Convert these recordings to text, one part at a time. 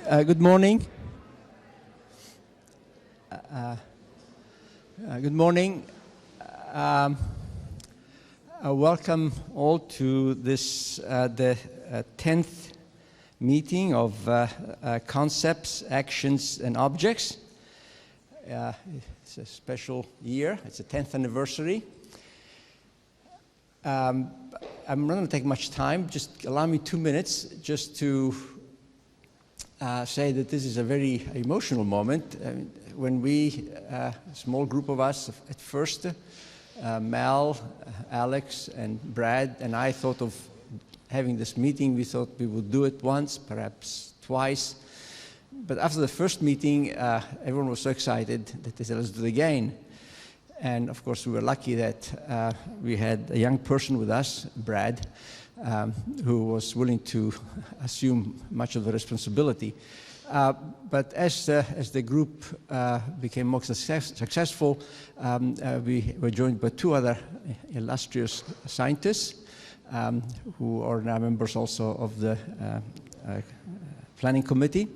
Good morning. Good morning. Welcome all to this, the 10th meeting of Concepts, Actions, and Objects. It's a special year. It's the 10th anniversary. I'm not going to take much time. Just allow me 2 minutes just to say that this is a very emotional moment. When we, a small group of us at first, Mel, Alex, and Brad, and I thought of having this meeting. We thought we would do it once, perhaps twice. But after the first meeting, everyone was so excited that they said, let's do it again. And of course, we were lucky that we had a young person with us, Brad, who was willing to assume much of the responsibility. But as the group became more successful, we were joined by two other illustrious scientists who are now members also of the planning committee,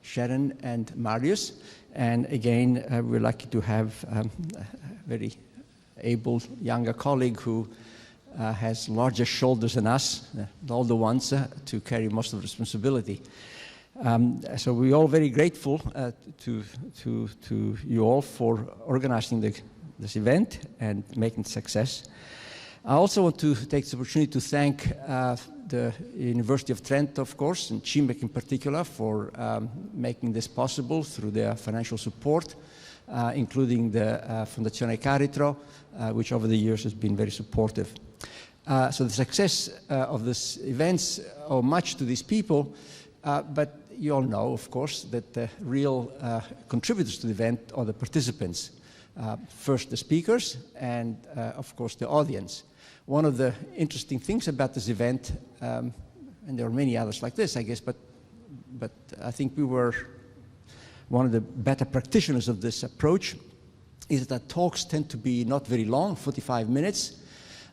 Sharon and Marius. And again, we're lucky to have a very able younger colleague who has larger shoulders than us, all the ones, to carry most of the responsibility. So we're all very grateful to you all for organizing this event and making it a success. I also want to take this opportunity to thank the University of Trento, of course, and CIMeC in particular, for making this possible through their financial support, including the Fondazione Caritro, which over the years has been very supportive. So the success of these events owe much to these people, but you all know, of course, that the real contributors to the event are the participants. First, the speakers, and of course, the audience. One of the interesting things about this event, and there are many others like this, I guess, but I think we were one of the better practitioners of this approach, is that talks tend to be not very long, 45 minutes,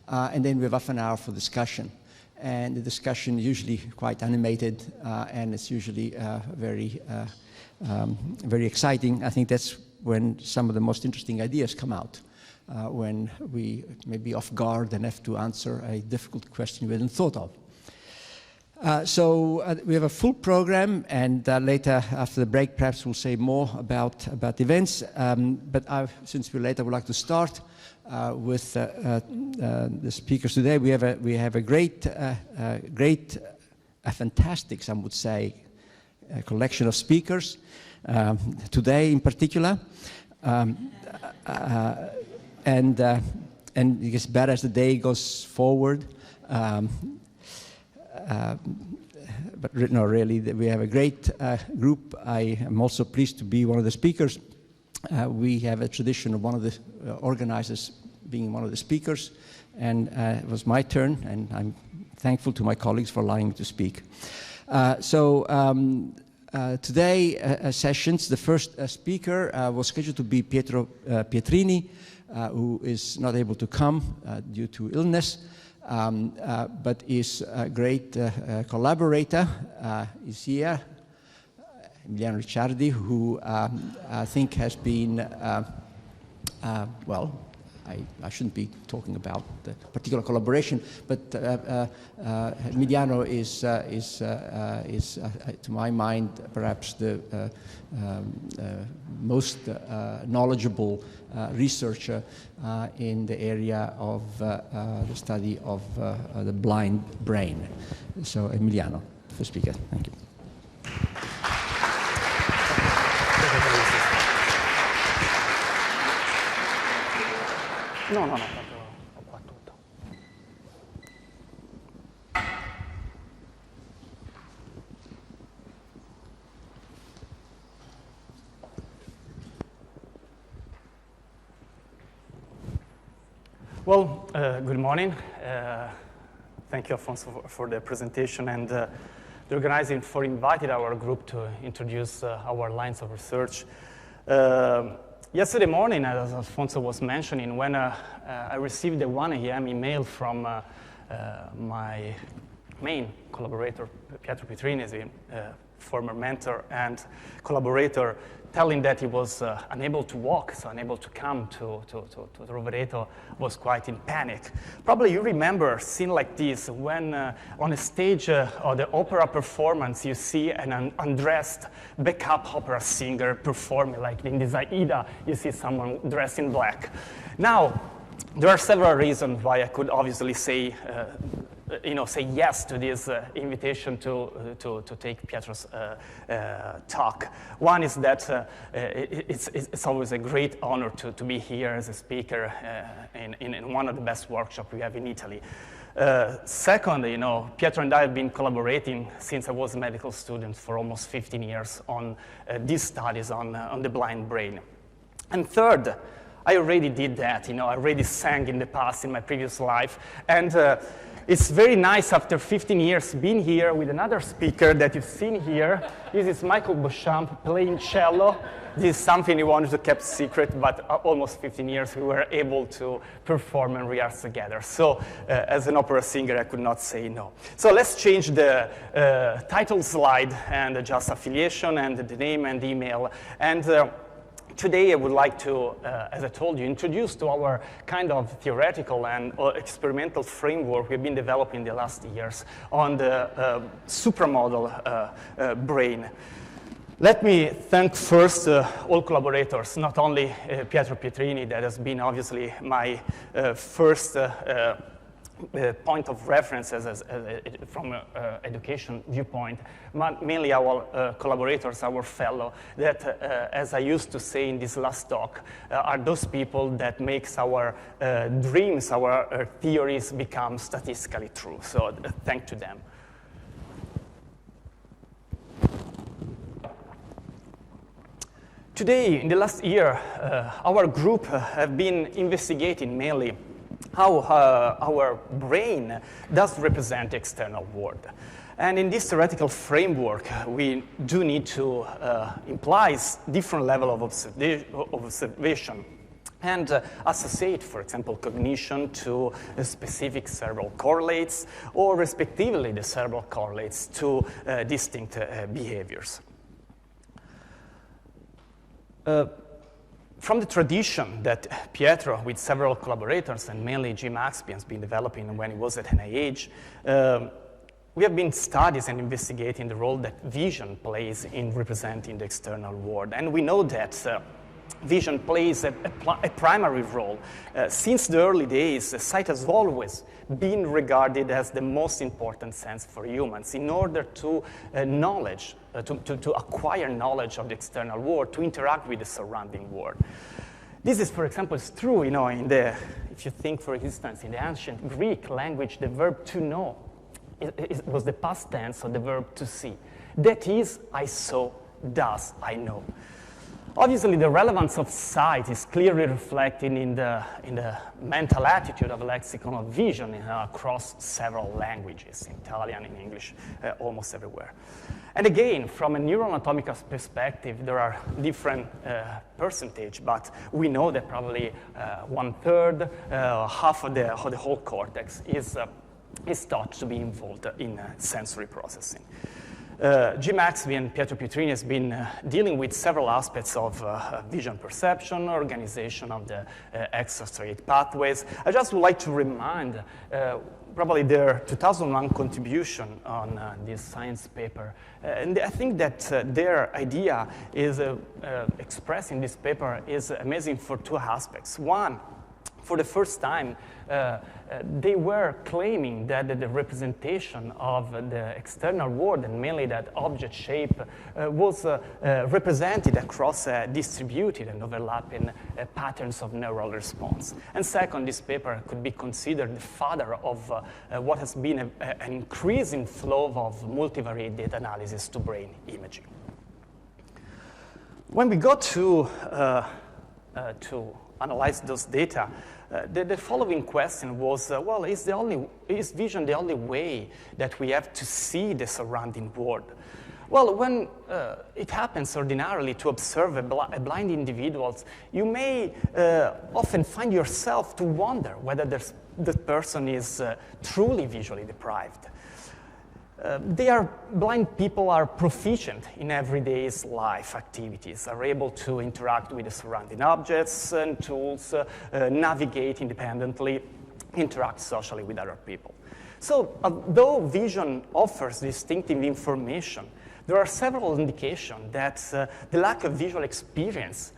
and then we have half an hour for discussion. And the discussion is usually quite animated, and it's usually very exciting. I think that's when some of the most interesting ideas come out, when we may be off guard and have to answer a difficult question we hadn't thought of. So we have a full program, and later, after the break, perhaps we'll say more about events. But since we're late, I would like to start with the speakers today. We have a fantastic, some would say, collection of speakers today in particular, and it gets better as the day goes forward. But no, really, we have a great group. I am also pleased to be one of the speakers. We have a tradition of one of the organizers being one of the speakers, and it was my turn, and I'm thankful to my colleagues for allowing me to speak. Today sessions, the first speaker was scheduled to be Pietro Pietrini, who is not able to come due to illness, but is a great collaborator. Is here. Emiliano Ricciardi, who I think has been, well, I shouldn't be talking about the particular collaboration, but Emiliano is to my mind, perhaps the most knowledgeable researcher in the area of the study of the blind brain. So Emiliano, first speaker. Thank you. No, proprio ho qua tutto. Well, good morning. Thank you, Alfonso, for the presentation and the organizing for inviting our group to introduce our lines of research. Yesterday morning, as Alfonso was mentioning, when I received the 1 a.m. email from my main collaborator, Pietro Pietrini, is a former mentor and collaborator, telling that he was unable to walk, so unable to come to Rovereto, was quite in panic. Probably you remember a scene like this when on a stage of the opera performance you see an undressed backup opera singer performing, like in this Aida, you see someone dressed in black. Now, there are several reasons why I could obviously say yes to this invitation to take Pietro's talk. One is that it's always a great honor to be here as a speaker in one of the best workshops we have in Italy. Second, Pietro and I have been collaborating since I was a medical student for almost 15 years on these studies on the blind brain. And third, I already did that, I already sang in the past in my previous life, and it's very nice after 15 years being here with another speaker that you've seen here. This is Michael Beauchamp playing cello. This is something he wanted to keep secret, but almost 15 years we were able to perform and rehearse together. So as an opera singer, I could not say no. So let's change the title slide and adjust affiliation and the name and email. And today I would like to, as I told you, introduce to our kind of theoretical and experimental framework we've been developing the last years on the supramodal brain. Let me thank first all collaborators, not only Pietro Pietrini, that has been obviously my first point of reference from an education viewpoint, but mainly our collaborators, our fellow, that, as I used to say in this last talk, are those people that makes our dreams, our theories become statistically true. So thank to them. Today, in the last year, our group have been investigating mainly how our brain does represent the external world. And in this theoretical framework, we do need to imply different level of observation and associate, for example, cognition to specific cerebral correlates, or respectively the cerebral correlates to distinct behaviors. From the tradition that Pietro, with several collaborators, and mainly CIMeC has been developing when he was at NIH, we have been studying and investigating the role that vision plays in representing the external world. And we know that vision plays a primary role. Since the early days, sight has always been regarded as the most important sense for humans in order to to acquire knowledge of the external world, to interact with the surrounding world. This is, for example, is true, if you think, for instance, in the ancient Greek language, the verb to know was the past tense of the verb to see. That is, I saw, thus I know. Obviously, the relevance of sight is clearly reflected in the mental attitude of a lexicon of vision across several languages, in Italian, in English, almost everywhere. And again, from a neuroanatomical perspective, there are different percentage, but we know that probably 1/3, half of the whole cortex is thought to be involved in sensory processing. CIMeC and Pietro Pietrini has been dealing with several aspects of vision perception, organization of the extrastriate pathways. I just would like to remind probably their 2001 contribution on this science paper. And I think that their idea is expressed in this paper is amazing for two aspects. One, for the first time, they were claiming that the representation of the external world, and mainly that object shape, was represented across distributed and overlapping patterns of neural response. And second, this paper could be considered the father of what has been an increasing flow of multivariate data analysis to brain imaging. When we got to analyze those data, the following question was, well, is vision the only way that we have to see the surrounding world? Well, when it happens ordinarily to observe a blind individual, you may often find yourself to wonder whether the person is truly visually deprived. Blind people are proficient in everyday life activities, are able to interact with the surrounding objects and tools, navigate independently, interact socially with other people. So although vision offers distinctive information, there are several indications that the lack of visual experience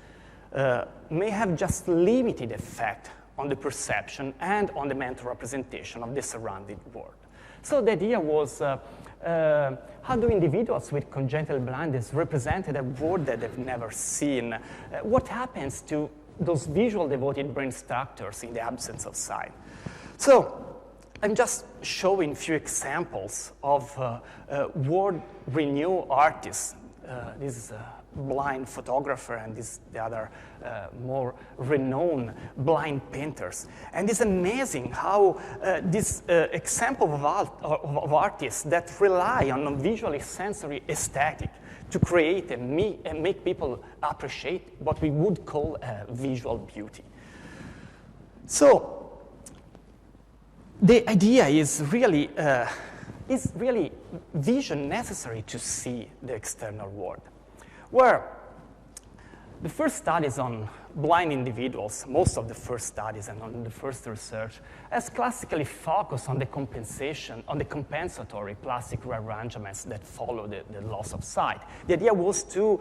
may have just limited effect on the perception and on the mental representation of the surrounding world. So the idea was, how do individuals with congenital blindness represent a world that they've never seen? What happens to those visual devoted brain structures in the absence of sight? So I'm just showing a few examples of world-renowned artists. This is a blind photographer, and this the other more renowned blind painters. And it's amazing how this example of artists that rely on visually sensory aesthetic to create and make people appreciate what we would call visual beauty. So the idea is really vision necessary to see the external world? Where the first studies on blind individuals, most of the first studies and on the first research, has classically focused on the compensation, on the compensatory plastic rearrangements that follow the loss of sight. The idea was to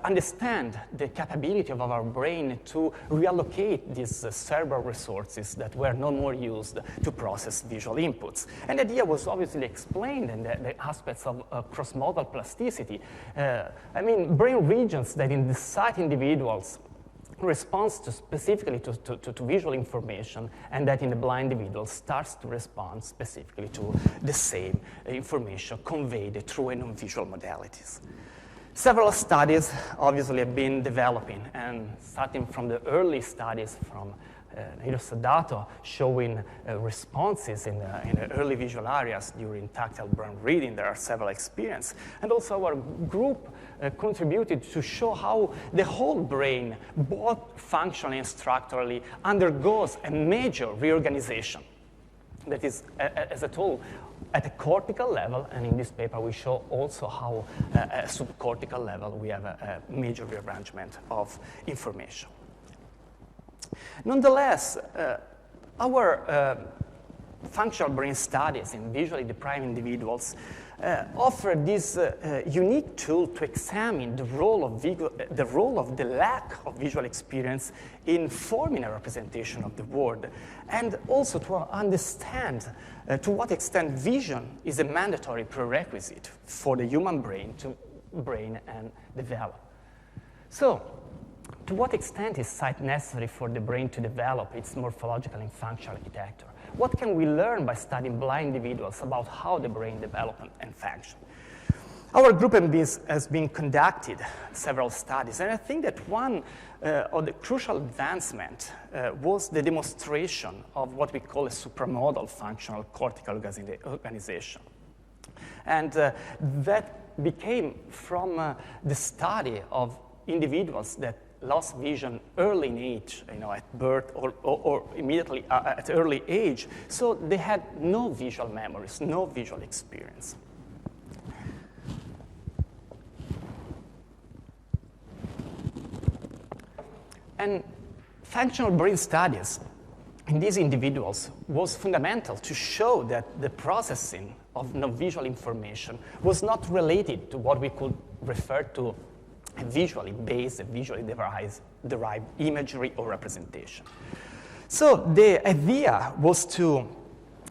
understand the capability of our brain to reallocate these cerebral resources that were no more used to process visual inputs. And the idea was obviously explained in the aspects of cross-modal plasticity. Brain regions that in the sight individuals responds specifically to visual information, and that in the blind individual starts to respond specifically to the same information conveyed through non-visual modalities. Several studies obviously have been developing, and starting from the early studies from Istruzione showing responses in the early visual areas during tactile brain reading. There are several experiences. And also our group contributed to show how the whole brain, both functionally and structurally, undergoes a major reorganization. That is, as a whole, at a cortical level, and in this paper we show also how at a subcortical level we have a major rearrangement of information. Nonetheless, our functional brain studies in visually deprived individuals offer this unique tool to examine the role of the lack of visual experience in forming a representation of the world, and also to understand to what extent vision is a mandatory prerequisite for the human brain to brain and develop. So, to what extent is sight necessary for the brain to develop its morphological and functional architecture? What can we learn by studying blind individuals about how the brain develops and functions? Our group has been conducted several studies, and I think that one of the crucial advancements was the demonstration of what we call a supramodal functional cortical organization. And that became from the study of individuals that lost vision early in age, at birth or immediately at early age. So they had no visual memories, no visual experience. And functional brain studies in these individuals was fundamental to show that the processing of non-visual information was not related to what we could refer to a visually based, a visually derived imagery or representation. So the idea was to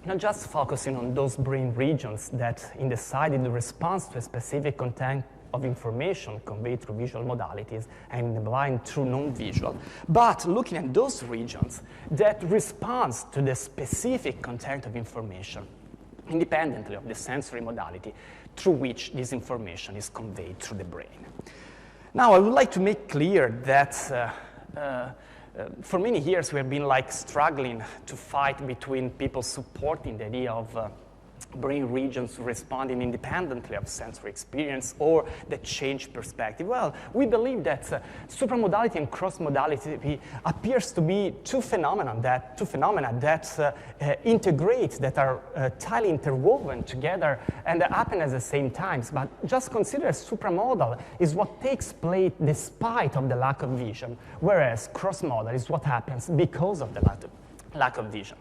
not just focusing on those brain regions that decided the response to a specific content of information conveyed through visual modalities and in the blind through non-visual, but looking at those regions that respond to the specific content of information independently of the sensory modality through which this information is conveyed through the brain. Now, I would like to make clear that for many years we have been struggling to fight between people supporting the idea of brain regions responding independently of sensory experience or that change perspective? Well, we believe that supramodality and cross-modality appears to be two phenomena that integrate, that are tightly interwoven together and happen at the same time. But just consider supramodal is what takes place despite of the lack of vision, whereas cross-modal is what happens because of the lack of vision.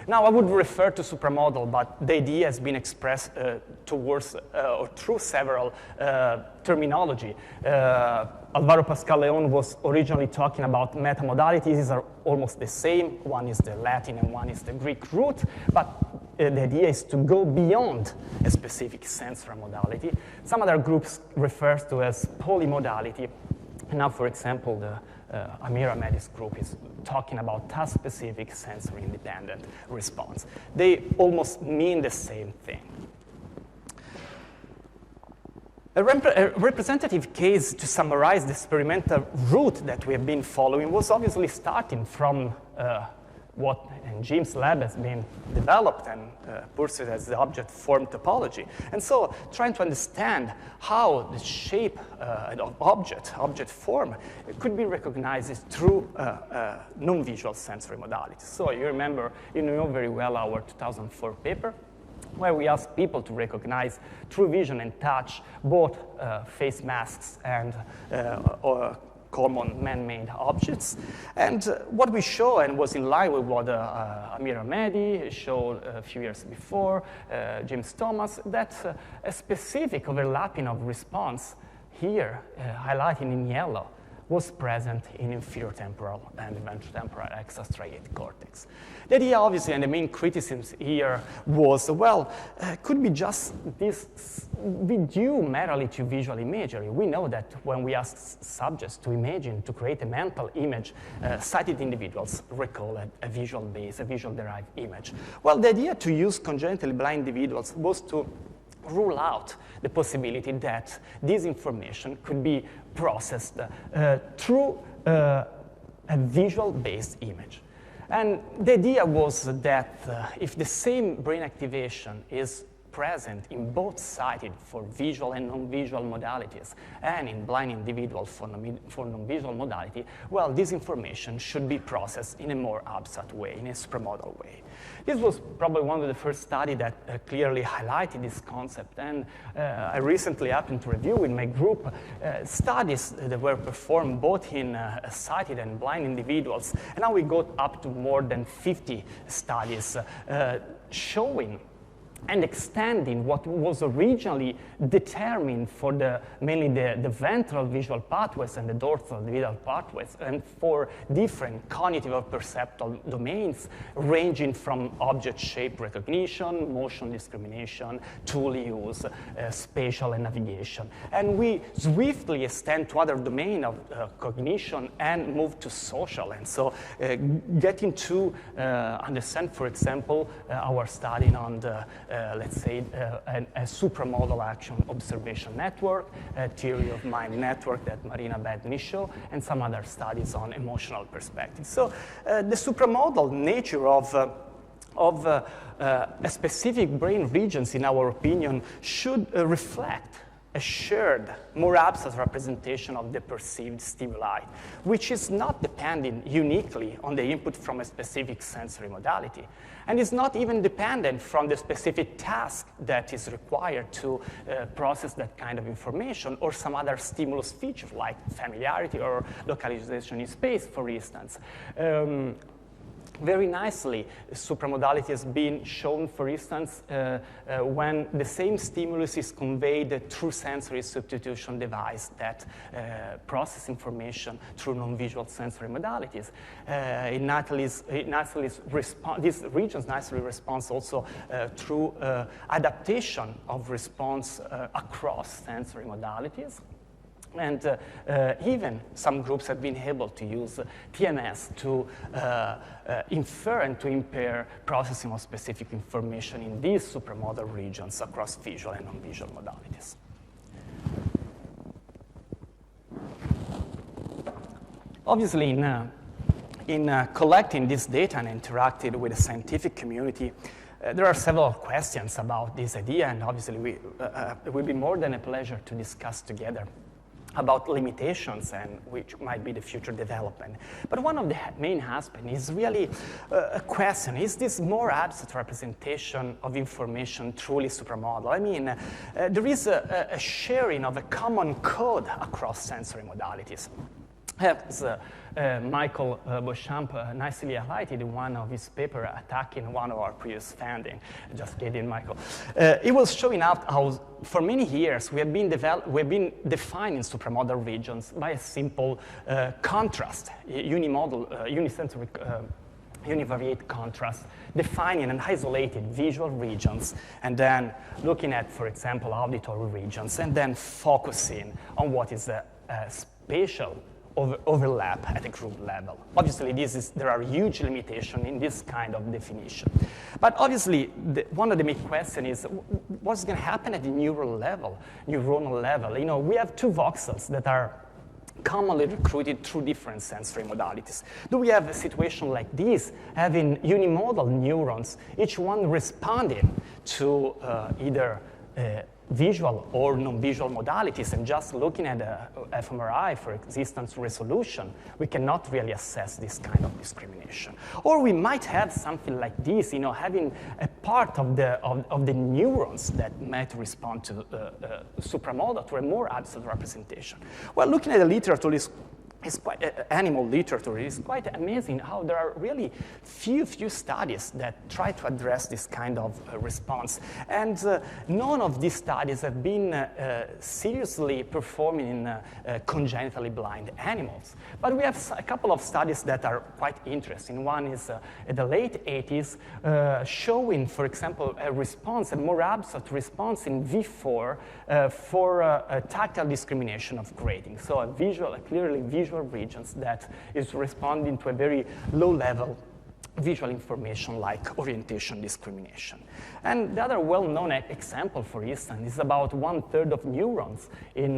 Now, I would refer to supramodal, but the idea has been expressed towards or through several terminology. Alvaro Pascal Leon was originally talking about metamodalities. These are almost the same. One is the Latin and one is the Greek root, but the idea is to go beyond a specific sensory modality. Some other groups refer to as polymodality. And now, for example, the Amira Medi's group is talking about task-specific sensory-independent response. They almost mean the same thing. A representative case to summarize the experimental route that we have been following was obviously starting from what in Jim's lab has been developed and pursued as the object form topology. And so trying to understand how the shape of object form could be recognized through non-visual sensory modalities. So you know very well our 2004 paper, where we asked people to recognize through vision and touch both face masks and common man-made objects. And what we show, and was in line with what Amira Medi showed a few years before, James Thomas, that a specific overlapping of response here, highlighted in yellow, was present in inferior temporal and ventrotemporal extrastriate cortex. The idea, obviously, and the main criticisms here was, well, could be just this be due merely to visual imagery. We know that when we ask subjects to imagine, to create a mental image, sighted individuals recall a visual-based, a visual-derived image. Well, the idea to use congenitally blind individuals was to rule out the possibility that this information could be processed through a visual-based image. And the idea was that if the same brain activation is present in both sighted for visual and non-visual modalities and in blind individuals for non-visual modality, well, this information should be processed in a more abstract way, in a supramodal way. This was probably one of the first studies that clearly highlighted this concept. And I recently happened to review in my group studies that were performed both in sighted and blind individuals. And now we got up to more than 50 studies showing and extending what was originally determined for mainly the ventral visual pathways and the dorsal visual pathways, and for different cognitive or perceptual domains, ranging from object shape recognition, motion discrimination, tool use, spatial and navigation. And we swiftly extend to other domains of cognition and move to social. And so getting to understand, for example, our study on the let's say, a supramodal action observation network, a theory of mind network that Marina Bettini showed, and some other studies on emotional perspective. So the supramodal nature of a specific brain regions, in our opinion, should reflect a shared, more abstract representation of the perceived stimuli, which is not dependent uniquely on the input from a specific sensory modality, and is not even dependent from the specific task that is required to process that kind of information, or some other stimulus feature like familiarity or localization in space, for instance. Very nicely, supramodality has been shown, for instance, when the same stimulus is conveyed through sensory substitution device that process information through non-visual sensory modalities. These regions nicely respond also through adaptation of response across sensory modalities. And even some groups have been able to use TMS to infer and to impair processing of specific information in these supramodal regions across visual and non-visual modalities. Obviously, in collecting this data and interacting with the scientific community, there are several questions about this idea, and obviously it will be more than a pleasure to discuss together about limitations and which might be the future development. But one of the main aspects is really a question: is this more abstract representation of information truly supramodal? I mean, there is a sharing of a common code across sensory modalities. As Michael Beauchamp nicely highlighted in one of his papers attacking one of our previous findings. Just kidding, Michael. It was showing out how, for many years, we have been defining supramodal regions by a simple contrast, unisensory univariate contrast, defining and isolated visual regions, and then looking at, for example, auditory regions, and then focusing on what is the spatial overlap at a group level. Obviously, there are huge limitations in this kind of definition. But obviously, one of the main questions is, what's going to happen at the neuronal level? You know, we have two voxels that are commonly recruited through different sensory modalities. Do we have a situation like this, having unimodal neurons, each one responding to either visual or non-visual modalities, and just looking at fMRI for existence resolution, we cannot really assess this kind of discrimination. Or we might have something like this, you know, having a part of the neurons that might respond to supramodal, to a more absolute representation. Well, looking at the literature is quite animal literature. It's quite amazing how there are really few studies that try to address this kind of response. And none of these studies have been seriously performed in congenitally blind animals. But we have a couple of studies that are quite interesting. One is in the late 80s, showing, for example, a more abstract response in V4 for tactile discrimination of grading. So a clearly visual regions that is responding to a very low level visual information like orientation discrimination. And the other well-known example, for instance, is about 1/3 of neurons in,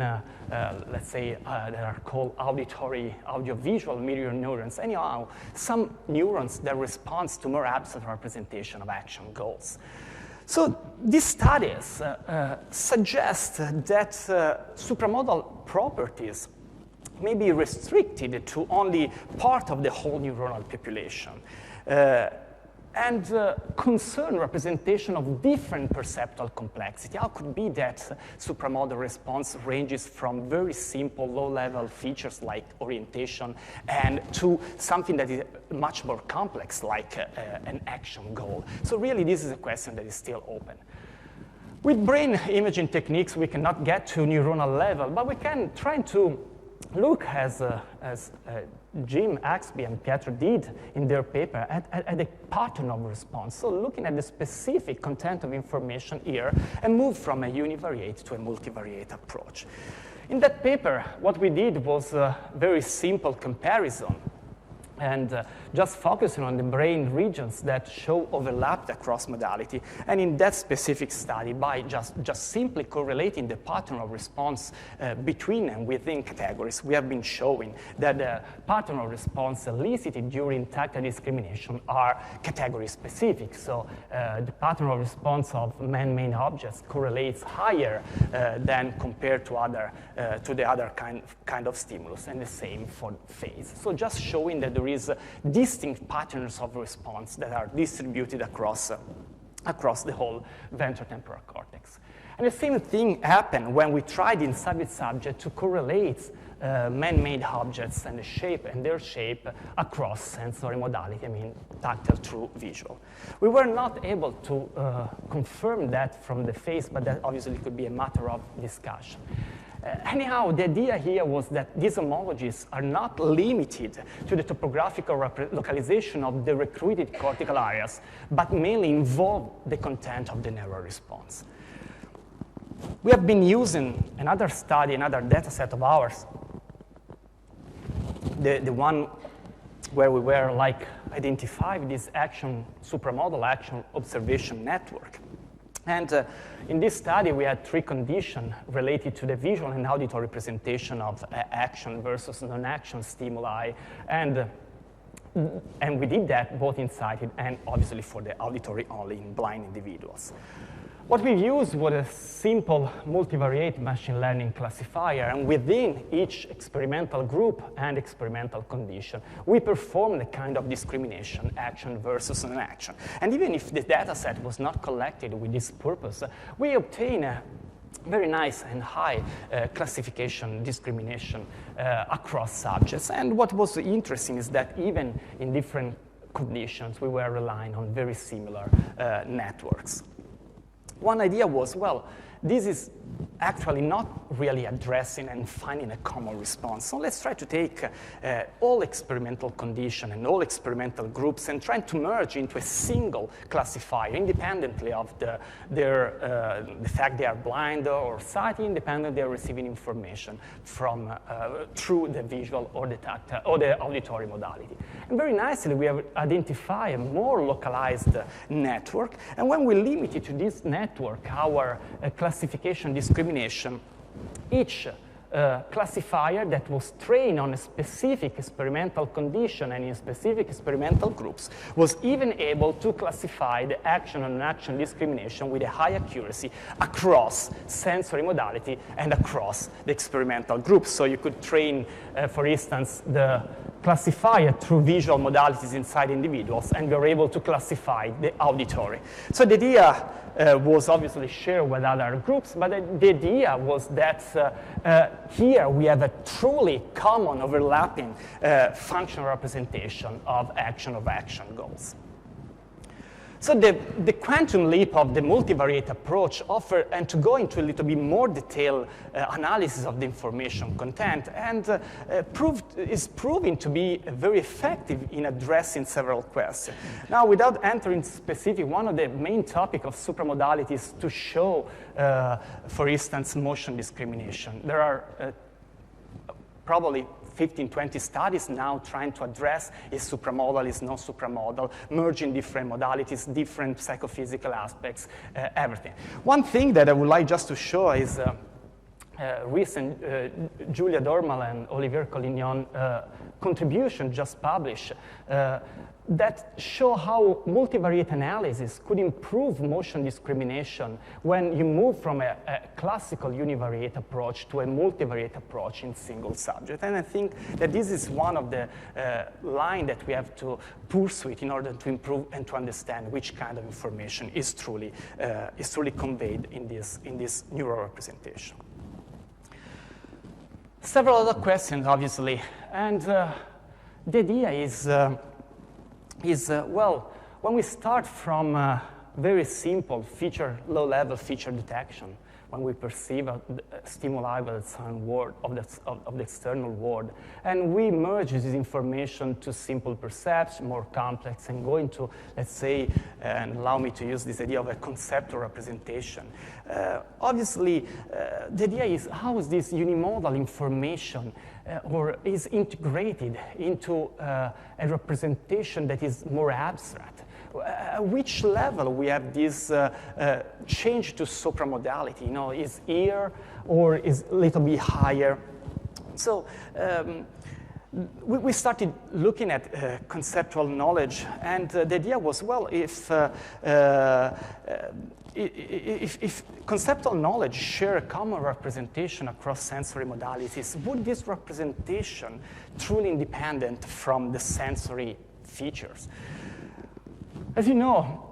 let's say, that are called audiovisual mirror neurons. Anyhow, some neurons that respond to more abstract representation of action goals. So these studies suggest that supramodal properties may be restricted to only part of the whole neuronal population, and concern representation of different perceptual complexity. How could it be that supramodal response ranges from very simple low-level features like orientation and to something that is much more complex like an action goal? So really this is a question that is still open. With brain imaging techniques we cannot get to neuronal level, but we can try to look, as Jim Axby and Pietro did in their paper, at the pattern of response. So looking at the specific content of information here and move from a univariate to a multivariate approach. In that paper, what we did was a very simple comparison and just focusing on the brain regions that show overlap across modality. And in that specific study, by just simply correlating the pattern of response between and within categories, we have been showing that the pattern of response elicited during tactile discrimination are category specific. So the pattern of response of man-made objects correlates higher than compared to the other kind of stimulus, and the same for phase. So just showing that there is distinct patterns of response that are distributed across the whole ventrotemporal cortex. And the same thing happened when we tried in subject to correlate man-made objects and their shape across sensory modality, I mean tactile through visual. We were not able to confirm that from the face, but that obviously could be a matter of discussion. Anyhow, the idea here was that these homologies are not limited to the topographical localization of the recruited cortical areas, but mainly involve the content of the neural response. We have been using another study, another data set of ours, the one where we were identifying this supramodal action observation network. And in this study, we had 3 conditions related to the visual and auditory representation of action versus non-action stimuli. And and we did that both in sighted and obviously for the auditory only in blind individuals. What we used was a simple multivariate machine learning classifier, and within each experimental group and experimental condition, we performed a kind of discrimination, action versus an action. And even if the data set was not collected with this purpose, we obtained a very nice and high classification discrimination across subjects. And what was interesting is that even in different conditions, we were relying on very similar networks. One idea was, well, this is actually not really addressing and finding a common response. So let's try to take all experimental conditions and all experimental groups and try to merge into a single classifier independently of the fact they are blind or sighted, independent they are receiving information from through the visual or the tactile or the auditory modality. And very nicely, we have identified a more localized network. And when we limited to this network our classification discrimination, each classifier that was trained on a specific experimental condition and in specific experimental groups was even able to classify the action and action discrimination with a high accuracy across sensory modality and across the experimental groups. So you could train, for instance, the classifier through visual modalities inside individuals, and you're able to classify the auditory. So the idea was obviously shared with other groups, but the idea was that here we have a truly common overlapping functional representation of action goals. So the quantum leap of the multivariate approach offer, and to go into a little bit more detailed analysis of the information content, and is proving to be very effective in addressing several questions. Now, without entering specific, one of the main topics of supramodality is to show, for instance, motion discrimination. There are probably 15, 20 studies now trying to address is supramodal, is not supramodal, merging different modalities, different psychophysical aspects, everything. One thing that I would like just to show is recent Julia Dormal and Olivier Collignon contribution just published that show how multivariate analysis could improve motion discrimination when you move from a classical univariate approach to a multivariate approach in single subject. And I think that this is one of the lines that we have to pursue in order to improve and to understand which kind of information is truly conveyed in this neural representation. Several other questions, obviously, and the idea is well, when we start from very simple low-level feature detection, when we perceive a stimuli with some word of the external world, and we merge this information to simple perception, more complex, and go into, let's say, and allow me to use this idea of a conceptual representation. Obviously, the idea is how is this unimodal information or is integrated into a representation that is more abstract. At which level we have this change to supramodality? You know, is here or is a little bit higher? So we started looking at conceptual knowledge, and the idea was, well, if conceptual knowledge share a common representation across sensory modalities, would this representation truly independent from the sensory features? As you know,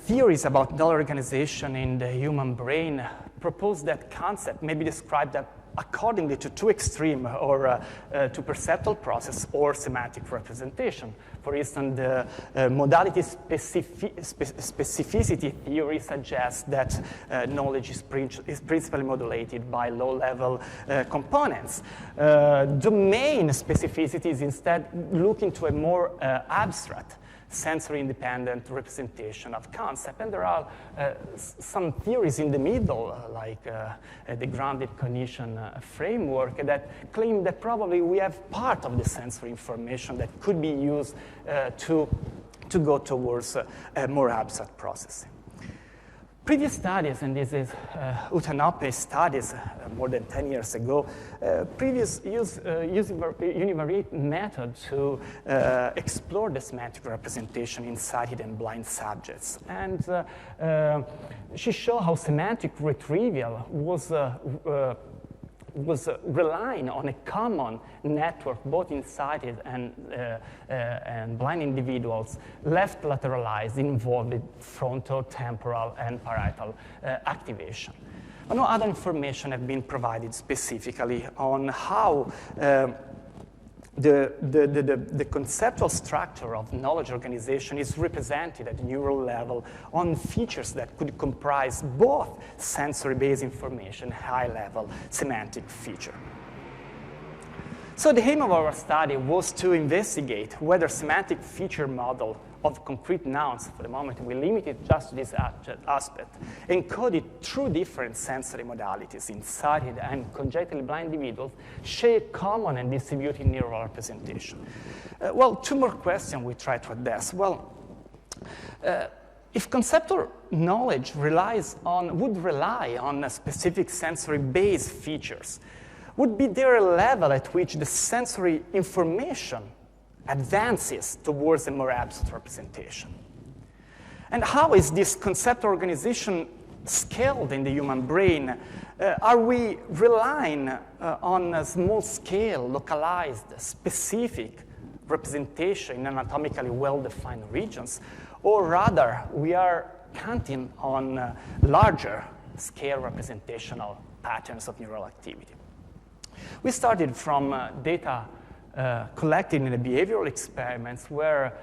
theories about knowledge organization in the human brain propose that concept may be described accordingly to two extremes, or to perceptual process or semantic representation. For instance, the modality specificity theory suggests that knowledge is principally modulated by low-level components. Domain specificity is instead looking to a more abstract sensory-independent representation of concept. And there are some theories in the middle, like the grounded cognition framework, that claim that probably we have part of the sensory information that could be used to go towards more abstract processing. Previous studies, and this is Utanope studies more than 10 years ago, using univariate method to explore the semantic representation in sighted and blind subjects. And she showed how semantic retrieval was relying on a common network, both in sighted and blind individuals, left lateralized, involved in frontal, temporal, and parietal activation. But no other information have been provided specifically on how the conceptual structure of knowledge organization is represented at the neural level on features that could comprise both sensory-based information and high-level semantic feature. So the aim of our study was to investigate whether semantic feature model of concrete nouns, for the moment we limit it just to this aspect, encoded through different sensory modalities in sighted and congenitally blind individuals, share common and distributed neural representation. Well, two more questions we try to address. Well, if conceptual knowledge would rely on specific sensory-based features, would be there a level at which the sensory information advances towards a more absolute representation? And how is this conceptual organization scaled in the human brain? Are we relying on a small scale, localized, specific representation in anatomically well-defined regions? Or rather, we are counting on larger scale representational patterns of neural activity? We started from data collected in the behavioral experiments where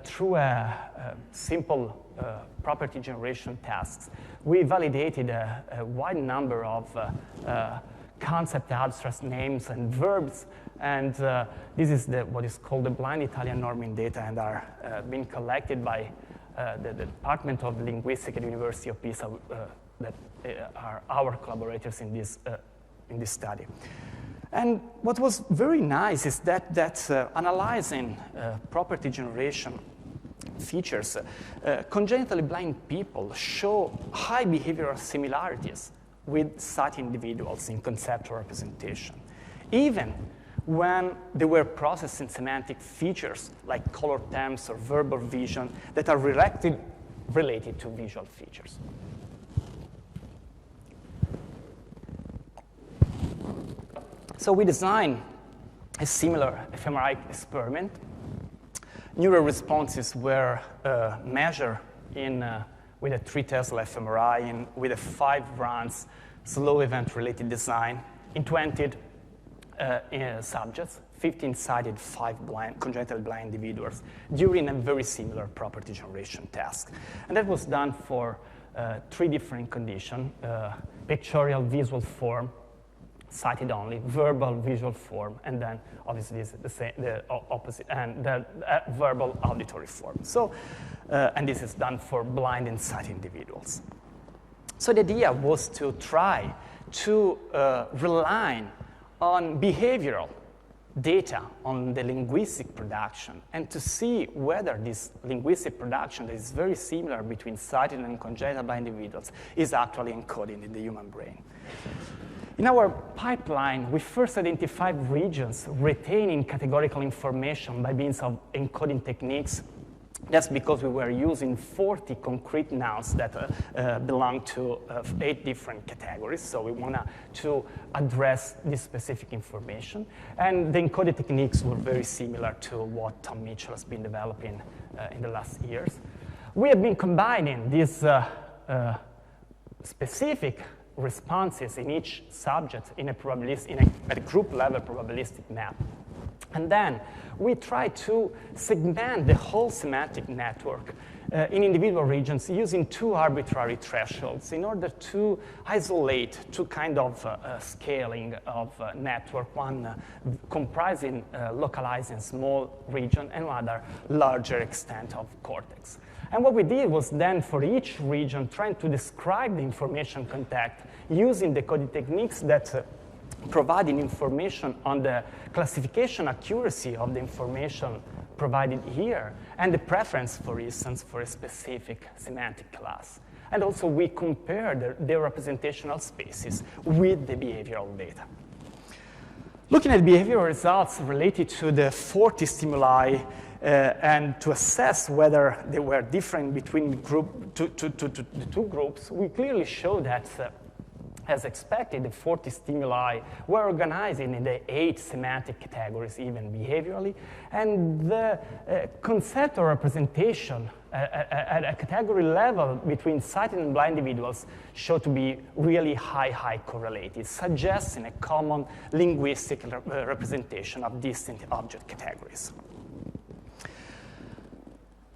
through a simple property generation tasks, we validated a wide number of concept abstract names and verbs, and this is what is called the blind Italian norming data, and are being collected by the Department of Linguistics at the University of Pisa that are our collaborators in this study. And what was very nice is that analyzing property generation features, congenitally blind people show high behavioral similarities with sighted individuals in conceptual representation, even when they were processing semantic features like color terms or verbal vision that are related to visual features. So we designed a similar fMRI experiment. Neural responses were measured with a 3 Tesla fMRI and with a 5 runs slow event-related design in 20 subjects, 15 sighted, 5 congenitally blind individuals, during a very similar property generation task. And that was done for 3 different conditions: pictorial visual form, sighted only, verbal visual form, and then obviously this is the opposite, and the verbal auditory form. So, and this is done for blind and sighted individuals. So the idea was to try to rely on behavioral data on the linguistic production and to see whether this linguistic production that is very similar between sighted and congenital blind individuals is actually encoded in the human brain. In our pipeline, we first identified regions retaining categorical information by means of encoding techniques. That's because we were using 40 concrete nouns that belong to 8 different categories. So we wanted to address this specific information. And the encoded techniques were very similar to what Tom Mitchell has been developing in the last years. We have been combining these specific responses in each subject at a group level probabilistic map. And then we try to segment the whole semantic network in individual regions using 2 arbitrary thresholds in order to isolate 2 kind of scaling of network, one comprising localizing small region and another larger extent of cortex. And what we did was then for each region trying to describe the information contact using the coding techniques that providing information on the classification accuracy of the information provided here and the preference, for instance, for a specific semantic class. And also we compare the representational spaces with the behavioral data. Looking at behavioral results related to the 40 stimuli and to assess whether they were different between the two groups, we clearly show that, as expected, the 40 stimuli were organized in the 8 semantic categories, even behaviorally, and the conceptual representation at a category level between sighted and blind individuals show to be really high correlated, suggesting a common linguistic representation of distinct object categories.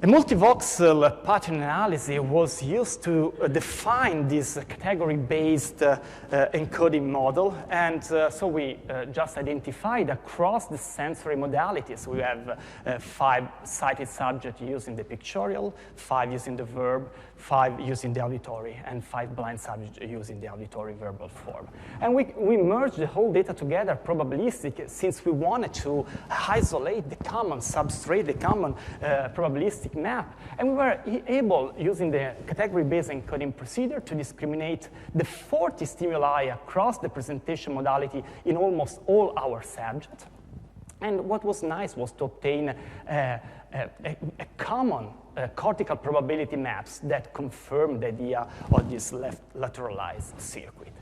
A multivoxel pattern analysis was used to define this category-based encoding model, and so we just identified across the sensory modalities. We have 5 sighted subjects using the pictorial, 5 using the verb, 5 using the auditory, and 5 blind subjects using the auditory verbal form. And we merged the whole data together, probabilistic, since we wanted to isolate the common substrate, the common probabilistic map. And we were able, using the category-based encoding procedure, to discriminate the 40 stimuli across the presentation modality in almost all our subjects. And what was nice was to obtain a common cortical probability maps that confirm the idea of this left lateralized circuit.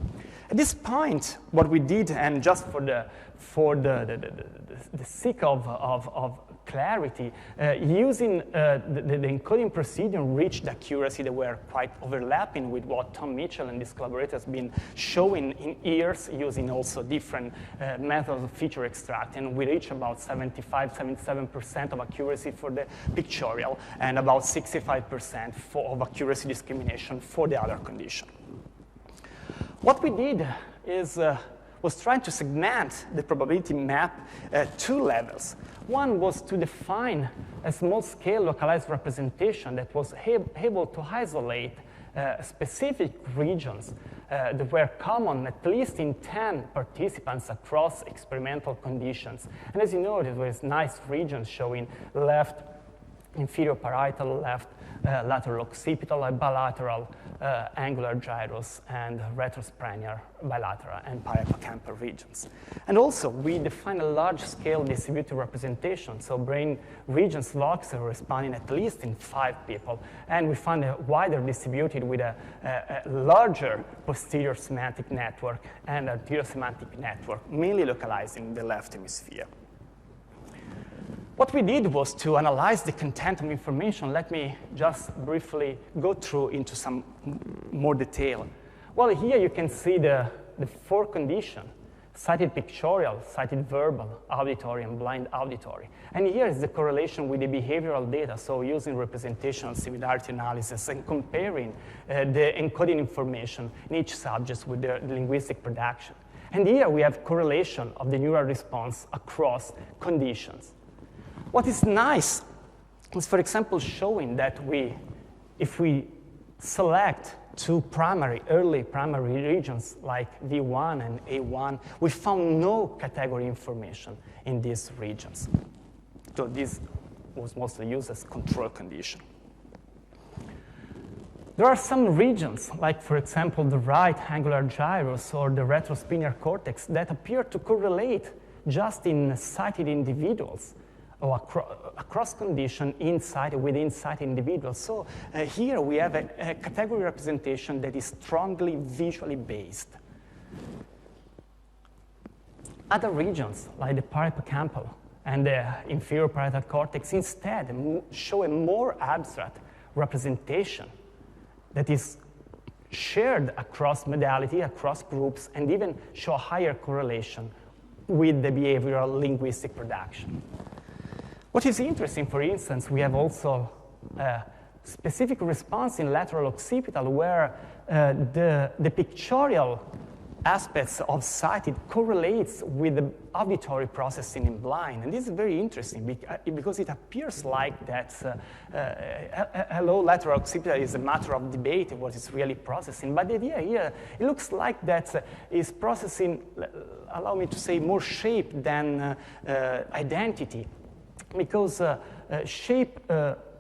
At this point, what we did, and just for the sake of clarity, using the encoding procedure reached accuracy that were quite overlapping with what Tom Mitchell and his collaborators have been showing in years, using also different methods of feature extract. And we reached about 75-77% of accuracy for the pictorial and about 65% of accuracy discrimination for the other condition. What we did is was trying to segment the probability map at 2 levels. One was to define a small-scale localized representation that was able to isolate specific regions that were common, at least in 10 participants across experimental conditions. And as you know, there was nice regions showing left inferior parietal, left lateral occipital, bilateral angular gyrus, and retrosplenial bilateral and parahippocampal regions. And also, we define a large-scale distributed representation, so brain regions locks are responding at least in 5 people, and we find a wider distributed with a larger posterior semantic network and anterior semantic network, mainly localizing the left hemisphere. What we did was to analyze the content of information. Let me just briefly go through into some more detail. Well, here you can see the 4 conditions: sighted pictorial, sighted verbal, auditory, and blind auditory. And here is the correlation with the behavioral data, so using representational similarity analysis and comparing the encoding information in each subject with the linguistic production. And here we have correlation of the neural response across conditions. What is nice is, for example, showing that if we select 2 early primary regions like V1 and A1, we found no category information in these regions. So this was mostly used as control condition. There are some regions, like, for example, the right angular gyrus or the retrosplenial cortex, that appear to correlate just in sighted individuals, or across condition within sighted individuals. So here we have a category representation that is strongly visually based. Other regions, like the parahippocampal and the inferior parietal cortex, instead show a more abstract representation that is shared across modality, across groups, and even show higher correlation with the behavioral linguistic production. What is interesting, for instance, we have also a specific response in lateral occipital where the pictorial aspects of sighted correlates with the auditory processing in blind. And this is very interesting because it appears like that a low lateral occipital is a matter of debate what is really processing. But the idea here, it looks like that is processing, allow me to say, more shape than identity. Because shape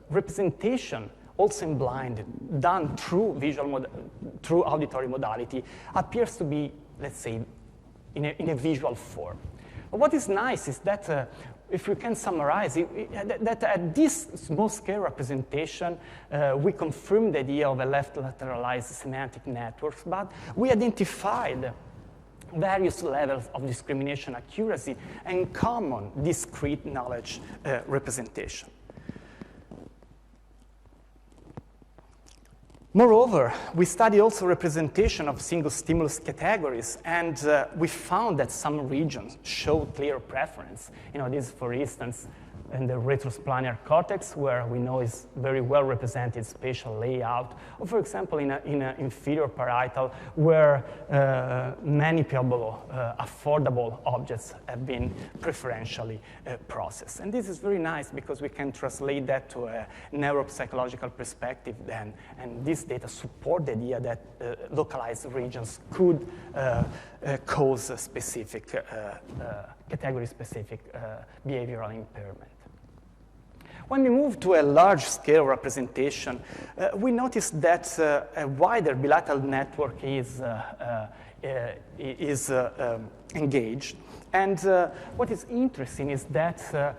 representation also in blind, done through through auditory modality, appears to be, let's say, in a visual form. But what is nice is that if we can summarize that at this small-scale representation, we confirm the idea of a left-lateralized semantic networks, but we identified various levels of discrimination accuracy and common discrete knowledge representation. Moreover, we studied also representation of single stimulus categories, and we found that some regions show clear preference. This, for instance, in the retrosplanar cortex, where we know is very well represented spatial layout, or for example, in an inferior parietal, where manipulable, affordable objects have been preferentially processed. And this is very nice because we can translate that to a neuropsychological perspective then, and this data support the idea that localized regions could cause a specific, category-specific behavioral impairment. When we move to a large-scale representation, we notice that a wider bilateral network is engaged. And what is interesting is that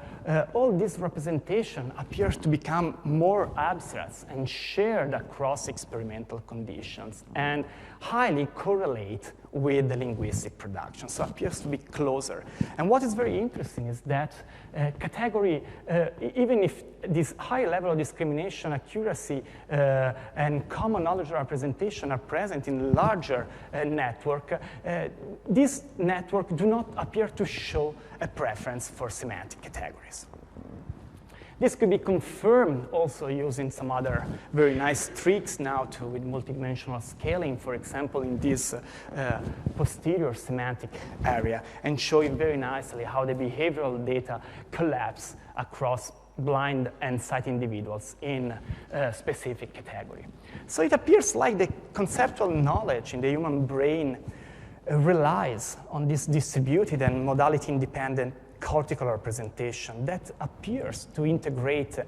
all this representation appears to become more abstract and shared across experimental conditions and highly correlate with the linguistic production, so appears to be closer. And what is very interesting is that category, even if this high level of discrimination accuracy and common knowledge representation are present in larger network, this network do not appear to show a preference for semantic categories. This could be confirmed also using some other very nice tricks now with multidimensional scaling, for example, in this posterior semantic area, and showing very nicely how the behavioral data collapse across blind and sight individuals in a specific category. So it appears like the conceptual knowledge in the human brain relies on this distributed and modality-independent cortical representation that appears to integrate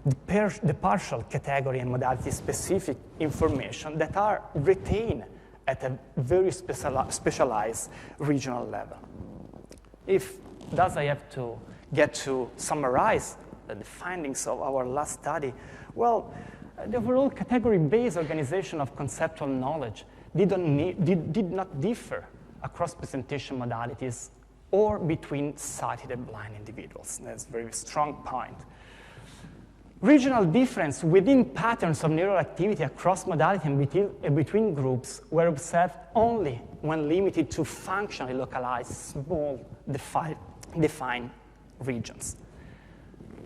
the partial category and modality-specific information that are retained at a very specialized regional level. If thus I have to get to summarize the findings of our last study, well, the overall category-based organization of conceptual knowledge did not differ across presentation modalities or between sighted and blind individuals. That's a very strong point. Regional difference within patterns of neural activity across modality and between groups were observed only when limited to functionally localized, small, defined regions.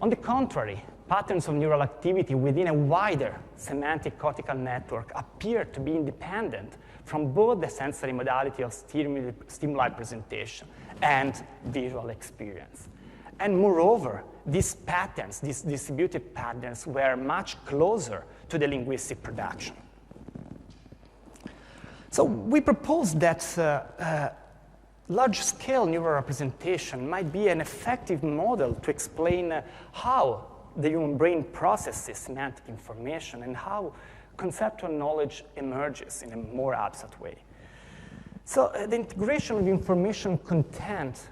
On the contrary, patterns of neural activity within a wider semantic cortical network appear to be independent from both the sensory modality of stimuli presentation and visual experience. And moreover, these patterns, these distributed patterns, were much closer to the linguistic production. So we propose that large-scale neural representation might be an effective model to explain how the human brain processes semantic information and how conceptual knowledge emerges in a more abstract way. So the integration of information content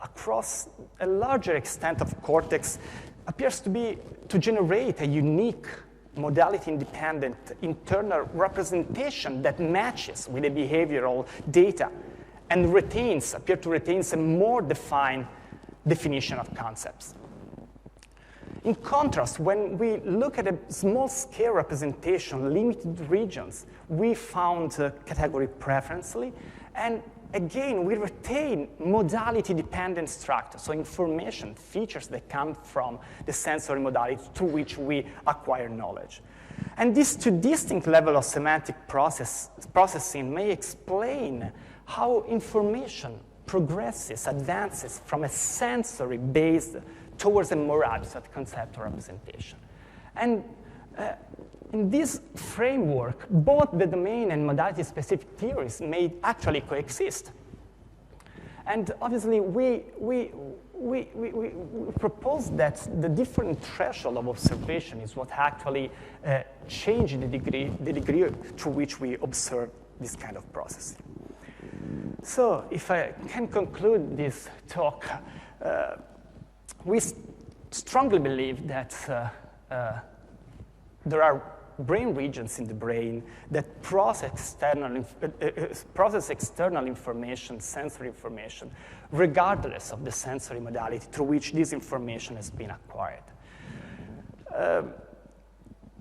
across a larger extent of cortex appears to generate a unique modality-independent internal representation that matches with the behavioral data and appear to retain a more defined definition of concepts. In contrast, when we look at a small-scale representation, limited regions, we found category preferentially, and again, we retain modality-dependent structures, so information, features that come from the sensory modality through which we acquire knowledge. And these two distinct levels of semantic processing may explain how information progresses, advances from a sensory-based towards a more abstract conceptual representation. And in this framework, both the domain and modality-specific theories may actually coexist. And obviously, we propose that the different threshold of observation is what actually changes the degree to which we observe this kind of process. So if I can conclude this talk, we strongly believe that there are brain regions in the brain that process external information, sensory information, regardless of the sensory modality through which this information has been acquired.